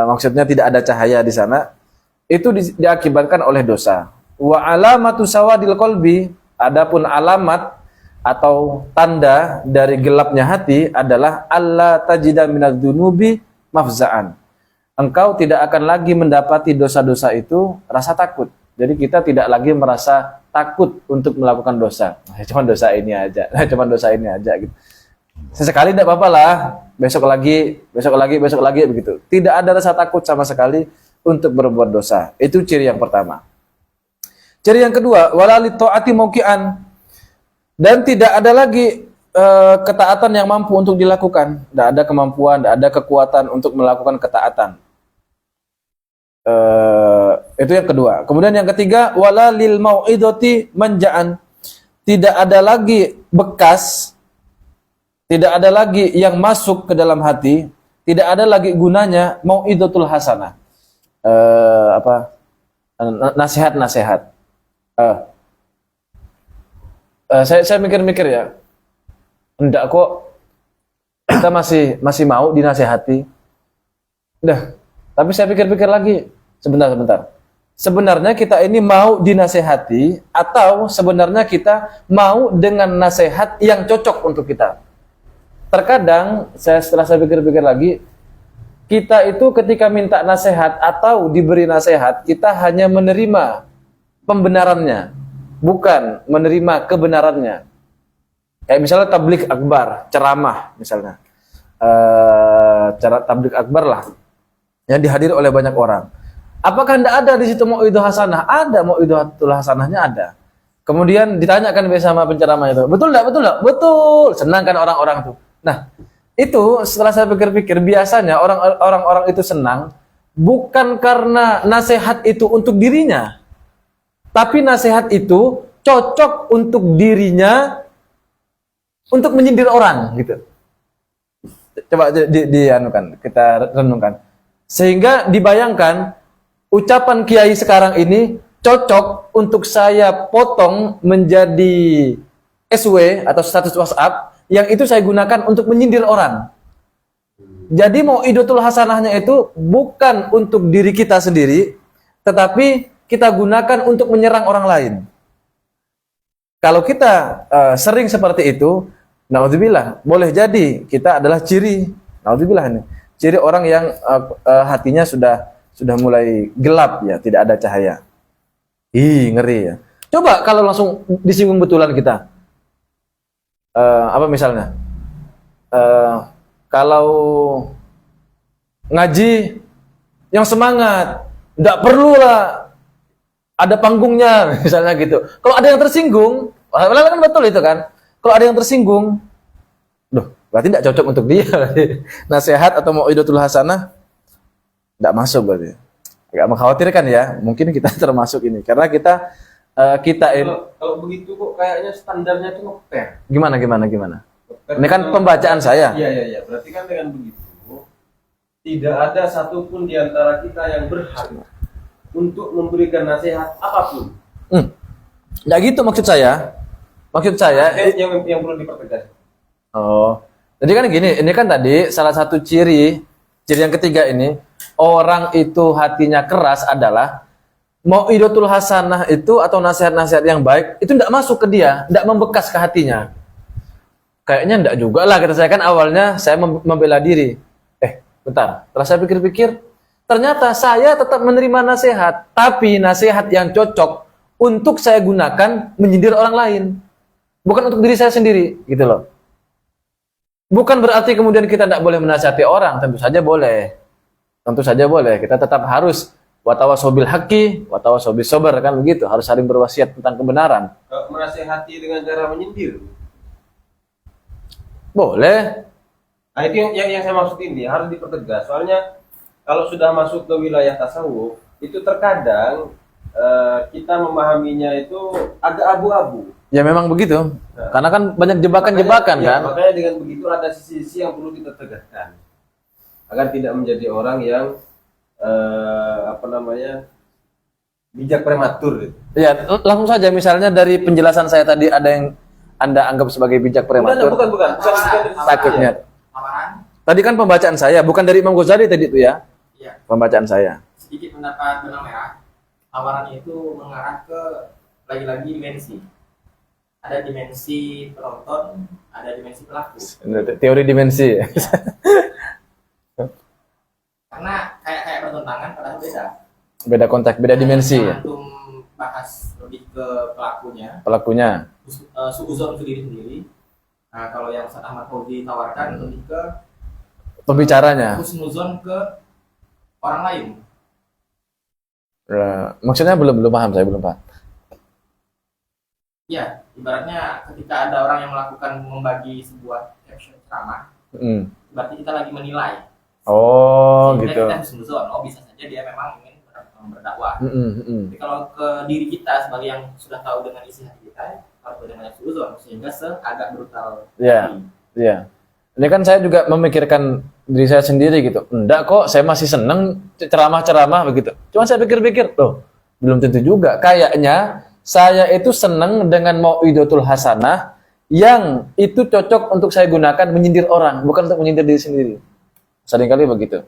Maksudnya tidak ada cahaya di sana. Itu diakibatkan oleh dosa. Wa alamatu sawadil qalbi, adapun alamat atau tanda dari gelapnya hati adalah alla tajida minadz-dzunubi mafza'an. Engkau tidak akan lagi mendapati dosa-dosa itu rasa takut. Jadi kita tidak lagi merasa takut untuk melakukan dosa. Cuma dosa ini aja, cuma dosa ini aja gitu. Sesekali tidak apa-apa lah, besok lagi begitu. Tidak ada rasa takut sama sekali untuk berbuat dosa. Itu ciri yang pertama. Ciri yang kedua, walalit ta'ati mauqi'an, dan tidak ada lagi ketaatan yang mampu untuk dilakukan. Tidak ada kemampuan, tidak ada kekuatan untuk melakukan ketaatan. Itu yang kedua. Kemudian yang ketiga, walalil mau'idati manja'an, tidak ada lagi bekas, tidak ada lagi yang masuk ke dalam hati, tidak ada lagi gunanya mau'idatul hasanah. Nasihat-nasihat. Saya mikir-mikir ya, enggak kok kita masih mau dinasehati. Udah, tapi saya pikir-pikir lagi, sebentar. Sebenarnya kita ini mau dinasehati atau sebenarnya kita mau dengan nasihat yang cocok untuk kita? Terkadang setelah saya pikir-pikir lagi, kita itu ketika minta nasihat atau diberi nasihat, kita hanya menerima pembenarannya, bukan menerima kebenarannya. Kayak misalnya tabligh akbar, ceramah misalnya, cara tabligh akbar lah, yang dihadiri oleh banyak orang. Apakah tidak ada di situ mau'idhah hasanah? Ada, mau'idhatul hasanahnya ada. Kemudian ditanyakan biasa sama penceramah itu, betul tidak? Betul. Senang kan orang-orang itu. Nah, itu setelah saya pikir-pikir, biasanya orang-orang itu senang bukan karena nasihat itu untuk dirinya, tapi nasihat itu cocok untuk dirinya untuk menyindir orang gitu. Coba dianukan, kita renungkan. Sehingga dibayangkan ucapan kiai sekarang ini cocok untuk saya potong menjadi SW atau status WhatsApp yang itu saya gunakan untuk menyindir orang. Jadi mau'idatul hasanahnya itu bukan untuk diri kita sendiri, tetapi kita gunakan untuk menyerang orang lain. Kalau kita sering seperti itu, naudzubillah, boleh jadi kita adalah ciri, naudzubillah ini, ciri orang yang hatinya sudah mulai gelap ya, tidak ada cahaya. Ngeri ya. Coba kalau langsung disinggung betulan kita. Apa misalnya? Kalau ngaji yang semangat, enggak perlulah ada panggungnya misalnya gitu. Kalau ada yang tersinggung, kan betul itu kan. Kalau ada yang tersinggung, berarti tidak cocok untuk dia. Nasihat atau mau'idatul hasanah tidak masuk berarti. Agak mengkhawatirkan ya. Mungkin kita termasuk ini karena kita Kalau begitu kok kayaknya standarnya itu ngeper. Gimana? Ini kan pembacaan saya. Iya. Berarti kan dengan begitu tidak ada satupun di antara kita yang berhak untuk memberikan nasihat apapun. Nggak gitu maksud saya. Yang perlu dipertegas. Oh, jadi kan gini, ini kan tadi salah satu ciri yang ketiga ini, orang itu hatinya keras adalah mau'idatul hasanah itu atau nasihat-nasihat yang baik itu tidak masuk ke dia, tidak membekas ke hatinya. Kayaknya tidak juga lah, kata saya kan awalnya saya membela diri. Bentar, setelah saya pikir-pikir, ternyata saya tetap menerima nasihat, tapi nasihat yang cocok untuk saya gunakan menyindir orang lain, bukan untuk diri saya sendiri, gitu loh. Bukan berarti kemudian kita tidak boleh menasihati orang, tentu saja boleh. Kita tetap harus watawasobil haqqi, watawasobil sobar, kan begitu, harus saling berwasiat tentang kebenaran. Menasihati dengan cara menyindir. Boleh. Nah, itu yang saya maksud ini harus dipertegas. Soalnya kalau sudah masuk ke wilayah tasawuf, itu terkadang kita memahaminya itu agak abu-abu. Ya memang begitu. Karena kan banyak jebakan-jebakan Makanya- kan. ya, makanya dengan begitu ada sisi-sisi yang perlu kita tegakkan agar tidak menjadi orang yang bijak prematur gitu. Ya, langsung saja misalnya dari penjelasan saya tadi ada yang Anda anggap sebagai bijak prematur. Bukan. Takutnya. Tawaran, Tadi kan pembacaan saya, bukan dari Imam Ghazali tadi itu ya. iya. Pembacaan saya. Sedikit pendapat benang merah. Tawaran itu mengarah ke lagi-lagi dimensi. Ada dimensi penonton, ada dimensi pelaku. Teori dimensi. Karena kayak bertentangan padahal beda. Beda konteks, beda dimensi. Yang antum bahas lebih ke pelakunya, Pelakunya. suuzon ke diri sendiri. Nah, kalau yang Ustaz Ahmad Fauzi tawarkan lebih ke Pembicaranya. husnuzon ke orang lain. Maksudnya belum paham, saya belum paham. Ya, ibaratnya ketika ada orang yang melakukan membagi sebuah caption ceramah, Mm. berarti kita lagi menilai. Oh, Sehingga gitu. kita husnuzon, oh bisa saja dia memang ingin berdakwah. Mm. Tapi kalau ke diri kita sebagai yang sudah tahu dengan isi hati kita, harus banyak suzon sehingga agak brutal. Ya, iya. Ini kan saya juga memikirkan diri saya sendiri gitu. Enggak kok, saya masih seneng ceramah-ceramah begitu. Cuma saya pikir-pikir, loh, belum tentu juga. Kayaknya saya itu seneng dengan mau'idatul hasanah yang itu cocok untuk saya gunakan menyindir orang, bukan untuk menyindir diri sendiri. Seringkali begitu.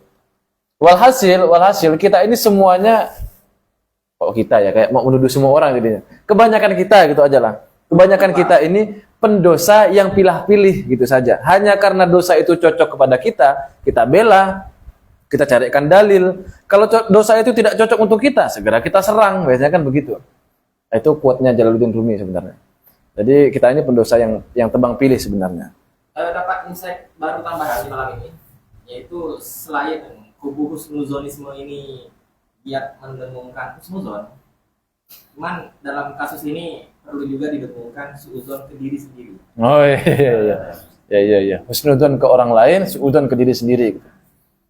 Walhasil kita ini semuanya, kok kita ya, kayak mau menuduh semua orang jadinya. Kebanyakan kita gitu aja lah. Kebanyakan kita ini pendosa yang pilih-pilih gitu saja. Hanya karena dosa itu cocok kepada kita bela, kita carikan dalil. Kalau dosa itu tidak cocok untuk kita, segera kita serang. Biasanya kan begitu. Itu quote-nya Jalaluddin Rumi sebenarnya. Jadi kita ini pendosa yang tebang pilih sebenarnya. Dapat insight baru tambahan di malam ini, yaitu selain kubu husnuzonisme ini giat mendengungkan husnuzon, cuman dalam kasus ini perlu juga didengungkan suuzon ke diri sendiri. Oh iya. Ya. Husnudzon ke orang lain, suudzon ke diri sendiri.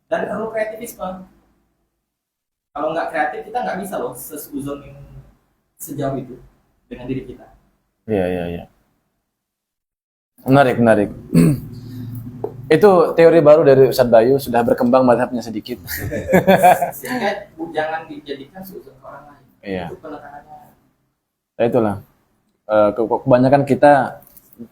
Dan perlu kreativisme. Kalau nggak kreatif kita nggak bisa loh sesuuzon sejauh itu dengan diri kita. Iya. Menarik. Itu teori baru dari Ustadz Bayu, sudah berkembang mazhabnya sedikit. Sehingga jangan dijadikan suuzon ke orang lain. Iya. Itu penekanannya. Ya itulah. Kebanyakan kita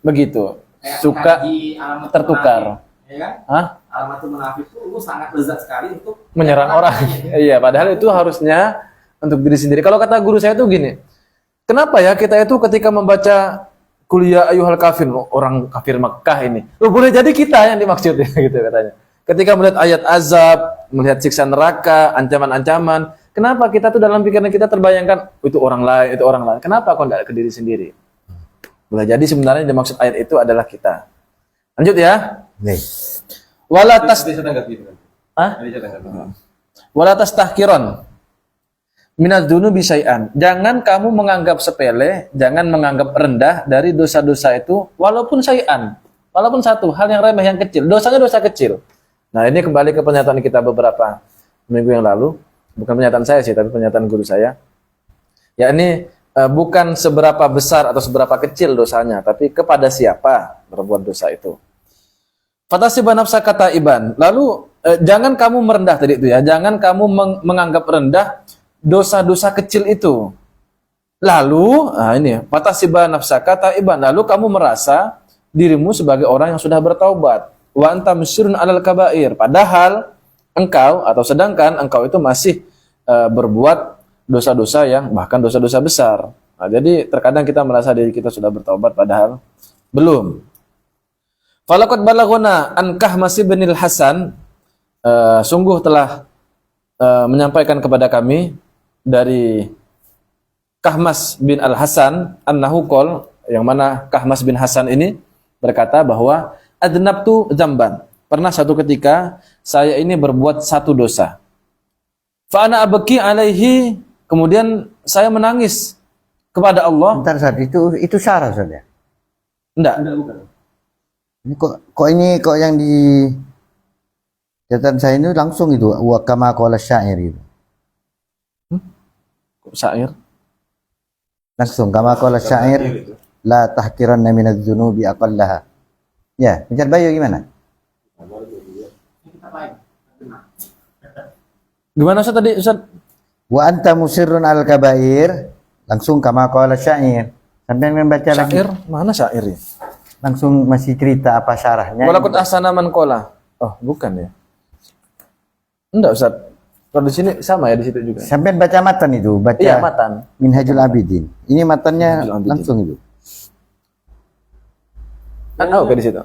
begitu, Kayak suka mengkaji Alamatul tertukar. Munafik, ya kan? Hah? Alamatul Munafik itu sangat lezat sekali untuk Menyerang orang. Iya, padahal itu harusnya untuk diri sendiri. Kalau kata guru saya tuh gini, kenapa ya kita itu ketika membaca kuliah ayyuhal kafir, orang kafir Mekah ini, boleh jadi kita yang dimaksud ya, gitu katanya. Ketika melihat ayat azab, melihat siksa neraka, ancaman-ancaman, kenapa kita tuh dalam pikiran kita terbayangkan itu orang lain. Kenapa kok enggak ke diri sendiri? Boleh jadi sebenarnya yang dimaksud ayat itu adalah kita. Lanjut ya. Nih. Walatas Bisa tanggapi itu. Hah? Bisa tanggapi. Walatas tahkiron minaz dzunubi syai'an. Jangan kamu menganggap sepele, jangan menganggap rendah dari dosa-dosa itu walaupun syai'an. Walaupun satu hal yang remeh, yang kecil. Dosanya dosa kecil. Nah, ini kembali ke pernyataan kita beberapa minggu yang lalu. Bukan pernyataan saya sih, tapi pernyataan guru saya. Ya ini bukan seberapa besar atau seberapa kecil dosanya, tapi kepada siapa berbuat dosa itu. Fatasiba nafsaka taiban. Lalu jangan kamu merendah tadi itu ya. Jangan kamu menganggap rendah dosa-dosa kecil itu. Lalu, ini fatasiba nafsaka taiban. Lalu kamu merasa dirimu sebagai orang yang sudah bertaubat. Wa anta musyrun 'alal kabair. Padahal engkau atau sedangkan engkau itu masih berbuat dosa-dosa yang bahkan dosa-dosa besar. Nah, jadi terkadang kita merasa diri kita sudah bertaubat padahal belum. Falaqad balaghuna an Kahmas bin Hasan, sungguh telah menyampaikan kepada kami dari Kahmas bin Al-Hasan annahu qol, yang mana Kahmas bin Hasan ini berkata bahwa adnabtu dzamban. Pernah satu ketika saya ini berbuat satu dosa. Fa ana abki alaihi, kemudian saya menangis kepada Allah. Bentar Ustaz, itu syarah Ustaz ya? Enggak. Ini kok yang di catatan saya ini langsung itu wa kama qala syair itu. Syair. Langsung kama qala syair la tahqiranna minadz dzunubi aqallaha. Ya, Ustaz Bayu gimana? Gimana Ustaz tadi Ustaz? Wa anta musirrun al kabair, langsung kama qala syair. Sampai membaca lagi. Syair, mana syair ya? Langsung masih cerita apa syarahnya. Walakut ahsana man qala. Oh, bukan ya. Enggak Ustaz. Kalau di sini sama ya di situ juga. Sampai baca matan itu, baca Iya, matan. Minhajul Abidin. Ini matannya Minhajul Abidin. langsung itu. Oke di situ.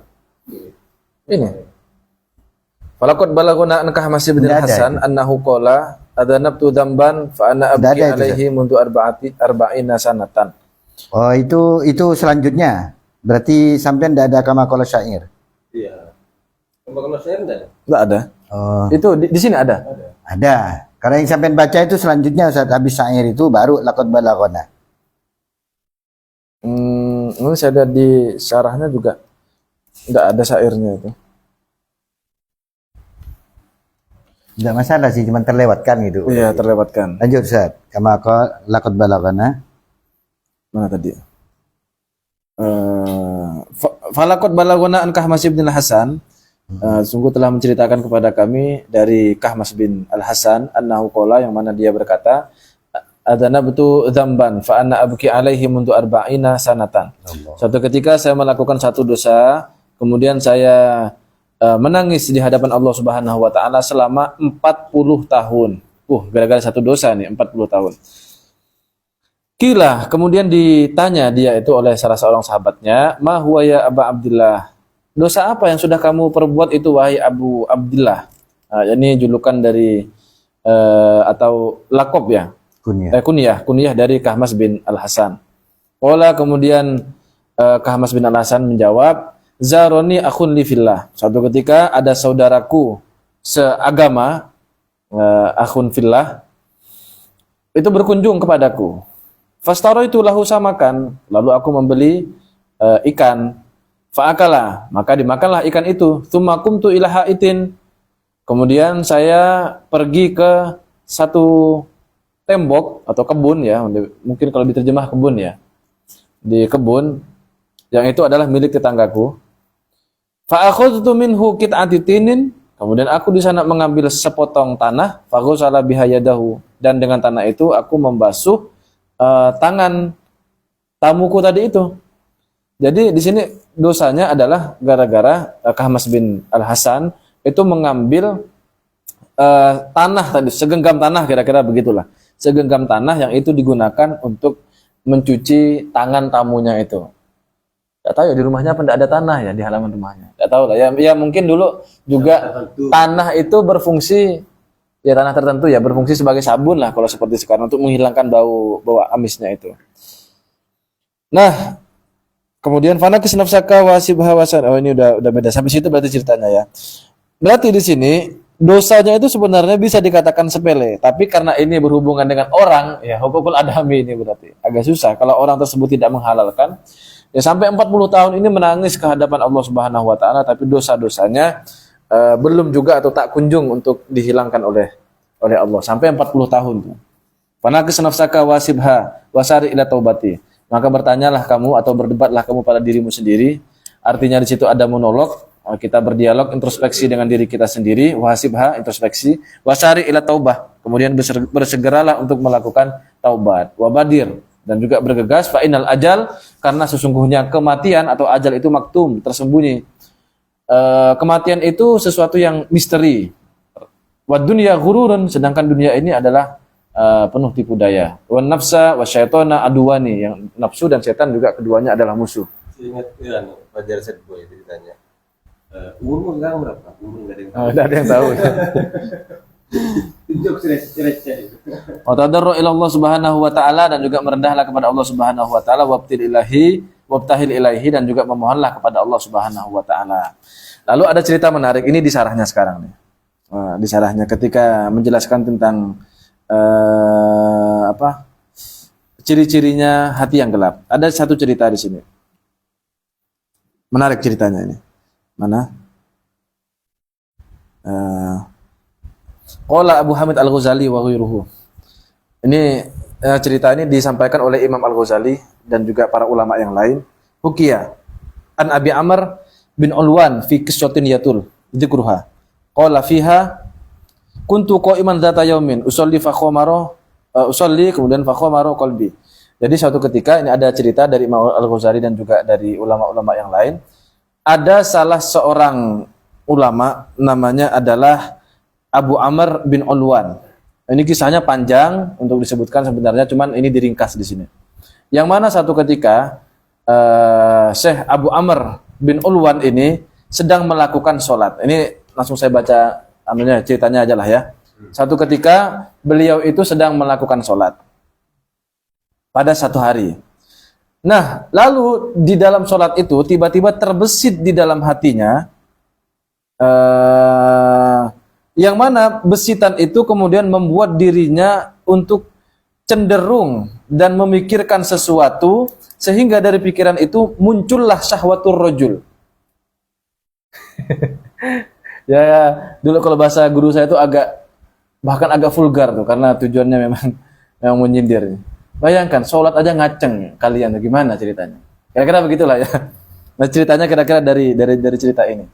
Ini. Falaqad balaguna an Kahmas bin Nggak ada Hasan itu. annahu qala adanabtu dzamban fa ana Nggak abki ada itu, alaihi mundu arba'ina sanatan. Oh, itu selanjutnya. Berarti sampai tidak ada kama qala syair. Iya. Kalau saya enggak ada. Enggak ada. Oh, Itu di sini ada. ada. Karena yang sampai baca itu selanjutnya saat habis syair itu baru laqad balagona. Ini saya lihat di syarahnya juga enggak ada syairnya itu. Enggak masalah sih, cuma terlewatkan gitu. Iya, terlewatkan. Lanjut Ustaz. Kama qala laqad balagona. Mana tadi? Falaqad balaguna an Kahmas bin Hasan. Sungguh telah menceritakan kepada kami dari Kahmas bin Al-Hasan annahu qala, yang mana dia berkata adanabtu dzamban fa anna abki alaihi mundu arba'ina sanatan. Suatu ketika saya melakukan satu dosa, kemudian saya menangis di hadapan Allah Subhanahu wa taala selama 40 tahun. Gara-gara satu dosa nih 40 tahun. Kila, kemudian ditanya dia itu oleh salah seorang sahabatnya, "Ma huwa ya Aba Abdillah?" Dosa apa yang sudah kamu perbuat itu wahai Abu Abdillah? Ini julukan dari atau lakob ya. Kunyah dari Kahmas bin Al-Hasan. Qala, kemudian Kahmas bin Al-Hasan menjawab, "Zaroni akhun li fillah." Suatu ketika ada saudaraku seagama, akhun fillah, itu berkunjung kepadaku. Fastaro itu lahu samakan, lalu aku membeli ikan. Fa'akala, maka dimakanlah ikan itu. Tsumma qumtu ila haitin. Kemudian saya pergi ke satu tembok atau kebun ya, mungkin kalau diterjemah kebun ya. Di kebun yang itu adalah milik tetanggaku. Fa akhadtu minhu qit'atitinin. Kemudian aku di sana mengambil sepotong tanah, fa ghusala biha yadahu, dan dengan tanah itu aku membasuh tangan tamuku tadi itu. Jadi di sini dosanya adalah gara-gara Kahmas bin Al-Hasan itu mengambil tanah tadi, segenggam tanah, kira-kira begitulah. Segenggam tanah yang itu digunakan untuk mencuci tangan tamunya itu. Tidak tahu ya di rumahnya apa tidak ada tanah ya di halaman rumahnya. Tidak tahu lah ya mungkin dulu juga tanah itu berfungsi ya, tanah tertentu ya berfungsi sebagai sabun lah kalau seperti sekarang untuk menghilangkan bau amisnya itu. Nah, kemudian fanakis nafsaka wasibha wasan. Oh, ini udah beda. Sampai situ berarti ceritanya ya. Berarti di sini dosanya itu sebenarnya bisa dikatakan sepele, tapi karena ini berhubungan dengan orang, ya hukukul adami ini berarti agak susah kalau orang tersebut tidak menghalalkan. Ya sampai 40 tahun ini menangis ke hadapan Allah Subhanahu wa taala, tapi dosa-dosanya belum juga atau tak kunjung untuk dihilangkan oleh Allah sampai 40 tahun tuh. Fanakis nafsaka wasibha wasari ila taubati. Maka bertanyalah kamu atau berdebatlah kamu pada dirimu sendiri. Artinya di situ ada monolog, kita berdialog, introspeksi dengan diri kita sendiri, wasibha, introspeksi, wasari ila taubah. Kemudian bersegeralah untuk melakukan taubat, wabadir, dan juga bergegas fa inal ajal, karena sesungguhnya kematian atau ajal itu maktum, tersembunyi. Kematian itu sesuatu yang misteri. Wad dunya ghururun, sedangkan dunia ini adalah penuh tipu daya. Wan nafsa wasyaitona aduwani, yang nafsu dan setan juga keduanya adalah musuh. Ingat ya, Fajar Set Boy ditanya. Umurmu sekarang berapa? Umur enggak ada yang tahu. Tidak ada yang tahu. Tunjuk cerita itu. Wa tadarru ila Allah Subhanahu wa taala, dan juga merendahlah kepada Allah Subhanahu wa taala, wabtahil ilahi, dan juga memohonlah kepada Allah Subhanahu wa taala. Lalu ada cerita menarik ini di sarahnya sekarang nih. Di sarahnya ketika menjelaskan tentang ciri-cirinya hati yang gelap. Ada satu cerita di sini. Menarik ceritanya ini. Mana? Qala Abu Hamid Al-Ghazali wa ghairuhu. Ini cerita ini disampaikan oleh Imam Al-Ghazali dan juga para ulama yang lain. Hukiya an Abi Amr bin Ulwan fi qissatin yatul dzikruha. Qala fiha kuntu qa'iman dzata yaumin usolli usolli kemudian fakhamaro qalbi. Jadi suatu ketika ini ada cerita dari Imam Al-Ghazali dan juga dari ulama-ulama yang lain. Ada salah seorang ulama namanya adalah Abu Amr bin Ulwan. Ini kisahnya panjang untuk disebutkan sebenarnya, cuman ini diringkas di sini. Yang mana satu ketika Syekh Abu Amr bin Ulwan ini sedang melakukan sholat. Ini langsung saya baca ceritanya aja lah ya. Satu ketika beliau itu sedang melakukan sholat pada satu hari. Nah, lalu di dalam sholat itu tiba-tiba terbesit di dalam hatinya, yang mana besitan itu kemudian membuat dirinya untuk cenderung dan memikirkan sesuatu, sehingga dari pikiran itu muncullah syahwatur rajul. Ya, dulu kalau bahasa guru saya itu bahkan agak vulgar tuh, karena tujuannya memang menyindir. Bayangkan sholat aja ngaceng kalian, gimana ceritanya? Kira-kira begitulah ya. Nah, ceritanya kira-kira dari cerita ini.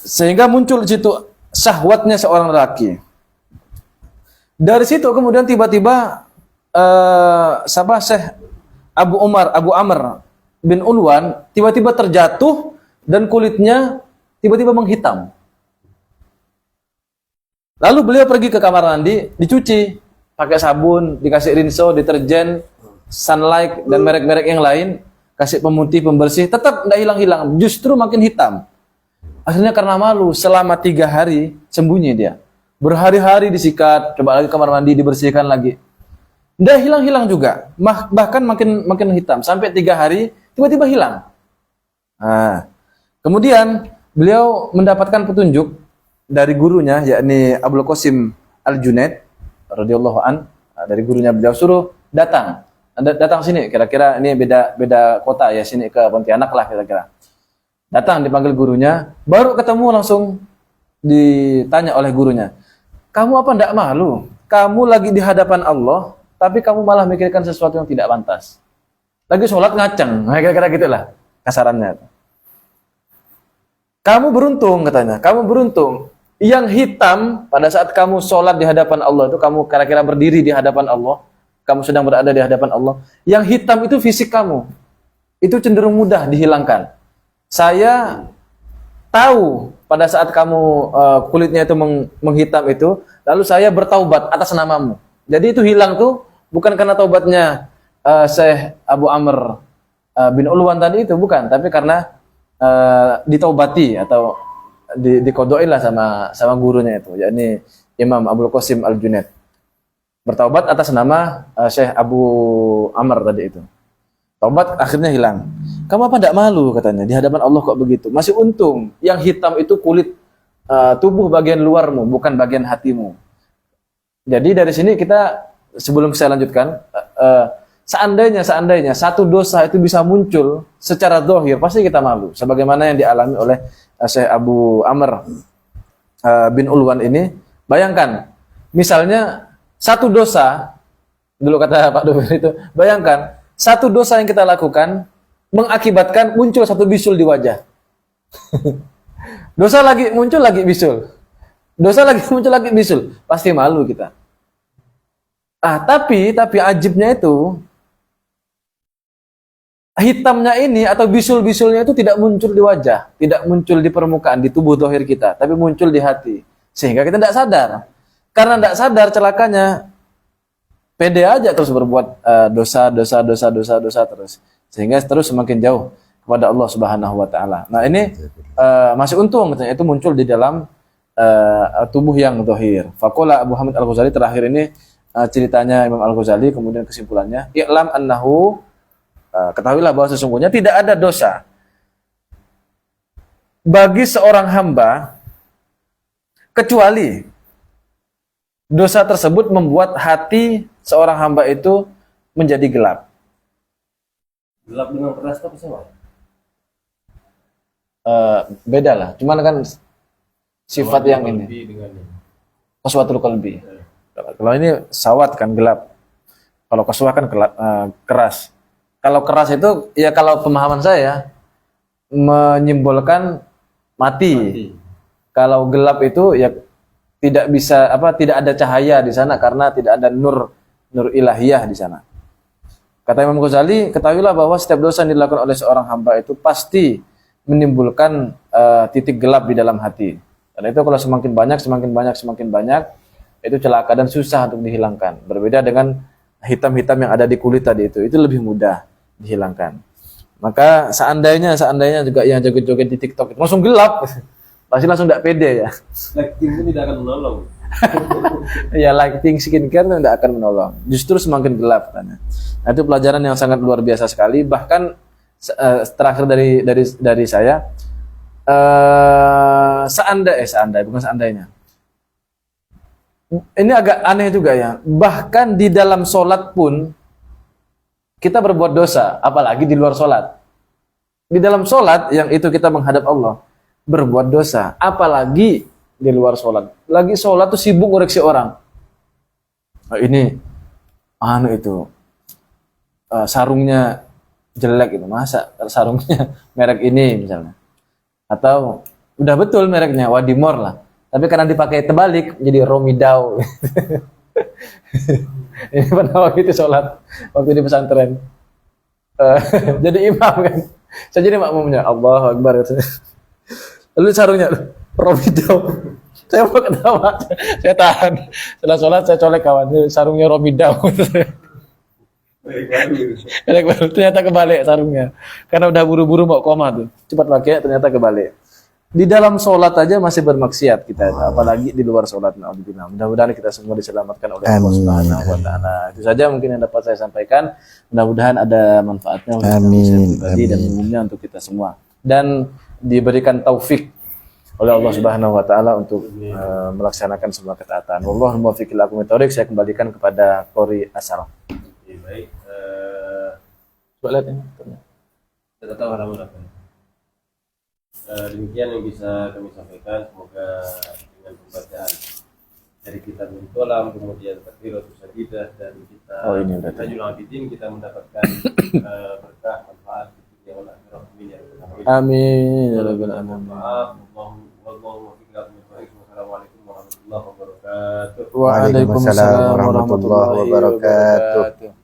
Sehingga muncul di situ syahwatnya seorang lelaki. Dari situ kemudian tiba-tiba Syekh Abu Amr bin Ulwan tiba-tiba terjatuh dan kulitnya tiba-tiba menghitam. Lalu beliau pergi ke kamar mandi, dicuci pakai sabun, dikasih rinso, deterjen, Sunlight dan merek-merek yang lain, kasih pemutih, pembersih, tetap nggak hilang-hilang, justru makin hitam. Akhirnya karena malu, selama 3 hari sembunyi dia. Berhari-hari disikat, coba lagi kamar mandi, dibersihkan lagi. Nggak hilang-hilang juga, bahkan makin hitam. Sampai 3 hari, tiba-tiba hilang. Nah, kemudian beliau mendapatkan petunjuk dari gurunya, yakni Abul Qasim Al-Junaid, radhiyallahu an. Dari gurunya beliau suruh datang sini. Kira-kira ini beda kota ya, sini ke Pontianak lah kira-kira. Datang dipanggil gurunya, baru ketemu langsung ditanya oleh gurunya, kamu apa ndak malu? Kamu lagi di hadapan Allah, tapi kamu malah mikirkan sesuatu yang tidak pantas. Lagi sholat ngaceng, kira-kira gitulah kasarannya. Kamu beruntung katanya, kamu beruntung. Yang hitam pada saat kamu sholat di hadapan Allah itu, kamu kira-kira berdiri di hadapan Allah, kamu sedang berada di hadapan Allah. Yang hitam itu fisik kamu, itu cenderung mudah dihilangkan. Saya tahu pada saat kamu kulitnya itu menghitam itu, lalu saya bertaubat atas namamu. Jadi itu hilang tuh bukan karena taubatnya Syekh Abu Amr bin Ulwan tadi itu, bukan, tapi karena ditaubati atau dikodoin lah sama gurunya itu, yakni Imam Abul Qasim Al-Junaid. Bertaubat atas nama Syekh Abu Amr tadi itu. Taubat akhirnya hilang. Kamu apa tidak malu katanya, di hadapan Allah kok begitu? Masih untung yang hitam itu kulit tubuh bagian luarmu, bukan bagian hatimu. Jadi dari sini kita, sebelum saya lanjutkan, seandainya satu dosa itu bisa muncul secara zahir, pasti kita malu. Sebagaimana yang dialami oleh Syekh Abu Amr bin Ulwan ini. Bayangkan, misalnya satu dosa, dulu kata Pak Dubir itu, bayangkan satu dosa yang kita lakukan mengakibatkan muncul satu bisul di wajah. Dosa lagi muncul lagi bisul. Dosa lagi muncul lagi bisul. Pasti malu kita. Tapi ajibnya itu, hitamnya ini atau bisul-bisulnya itu tidak muncul di wajah, tidak muncul di permukaan, di tubuh zahir kita, tapi muncul di hati. Sehingga kita tidak sadar. Karena tidak sadar, celakanya pede aja terus berbuat dosa terus. Sehingga terus semakin jauh kepada Allah Subhanahu wa taala. Nah, ini masih untung katanya itu muncul di dalam tubuh yang zahir. Faqala Abu Hamid Al-Ghazali, terakhir ini ceritanya Imam Al-Ghazali, kemudian kesimpulannya, i'lam annahu, ketahuilah bahwa sesungguhnya tidak ada dosa bagi seorang hamba kecuali dosa tersebut membuat hati seorang hamba itu menjadi gelap. Gelap dengan keras tapi sama. Beda lah, cuman kan sifat yang ini Dengan qaswatul qalbi. Kalau ini sawat kan gelap. Kalau qaswah kan keras. Kalau keras itu ya kalau pemahaman saya menyimbolkan mati. Kalau gelap itu ya tidak bisa tidak ada cahaya di sana karena tidak ada nur ilahiyah di sana. Kata Imam Ghazali, ketahuilah bahwa setiap dosa yang dilakukan oleh seorang hamba itu pasti menimbulkan titik gelap di dalam hati. Dan itu kalau semakin banyak itu celaka dan susah untuk dihilangkan. Berbeda dengan hitam-hitam yang ada di kulit tadi itu lebih mudah dihilangkan. Maka seandainya juga yang joget-joget di TikTok itu langsung gelap, pasti langsung tidak pede ya. Lighting itu tidak akan menolong. Ya lighting skincare itu tidak akan menolong. Justru semakin gelap katanya. Nah, itu pelajaran yang sangat luar biasa sekali. Bahkan terakhir dari saya, seandainya. Ini agak aneh juga ya. Bahkan di dalam sholat pun kita berbuat dosa, apalagi di luar sholat. Di dalam sholat yang itu kita menghadap Allah, berbuat dosa, apalagi di luar sholat. Lagi sholat tuh sibuk ngoreksi orang. Nah, ini sarungnya jelek itu, masa sarungnya merek ini misalnya. Atau udah betul mereknya Wadimor lah, tapi karena dipakai terbalik jadi Romidau. Ini pernah waktu itu sholat waktu di pesantren. Jadi imam kan, saya jadi makmumnya, Allahu Akbar. Lalu sarungnya Romidau. Saya mau ketawa, saya tahan. Setelah sholat saya colek kawan, sarungnya Romidau. Ternyata kebalik sarungnya, karena udah buru-buru mau koma tuh, cepat pakai, ternyata kebalik. Di dalam sholat aja masih bermaksiat kita, apalagi di luar sholat. Alhamdulillah. Mudah-mudahan kita semua diselamatkan oleh Allah Subhanahu wa Ta'ala. Itu saja mungkin yang dapat saya sampaikan. Mudah-mudahan ada manfaatnya untuk saya pribadi dan umumnya untuk kita semua, dan diberikan taufik oleh Allah Subhanahu wa Ta'ala untuk melaksanakan semua ketaatan. Wallahul muwaffiq ila aqwamit thoriq. Saya kembalikan kepada Qori Asal. Baik. Coba lihat ini. Kita tahu harapan apa. Demikian yang bisa kami sampaikan. Semoga dengan pembacaan dari kitab Mintolam, kemudian Takbiratus Sajidah, dan kita Tajul Abidin, kita mendapatkan berkah manfaat di dunia wal akhirah. Amin ya rabbal alamin. Wassalamualaikum warahmatullahi wabarakatuh. Waalaikumsalam warahmatullahi wabarakatuh.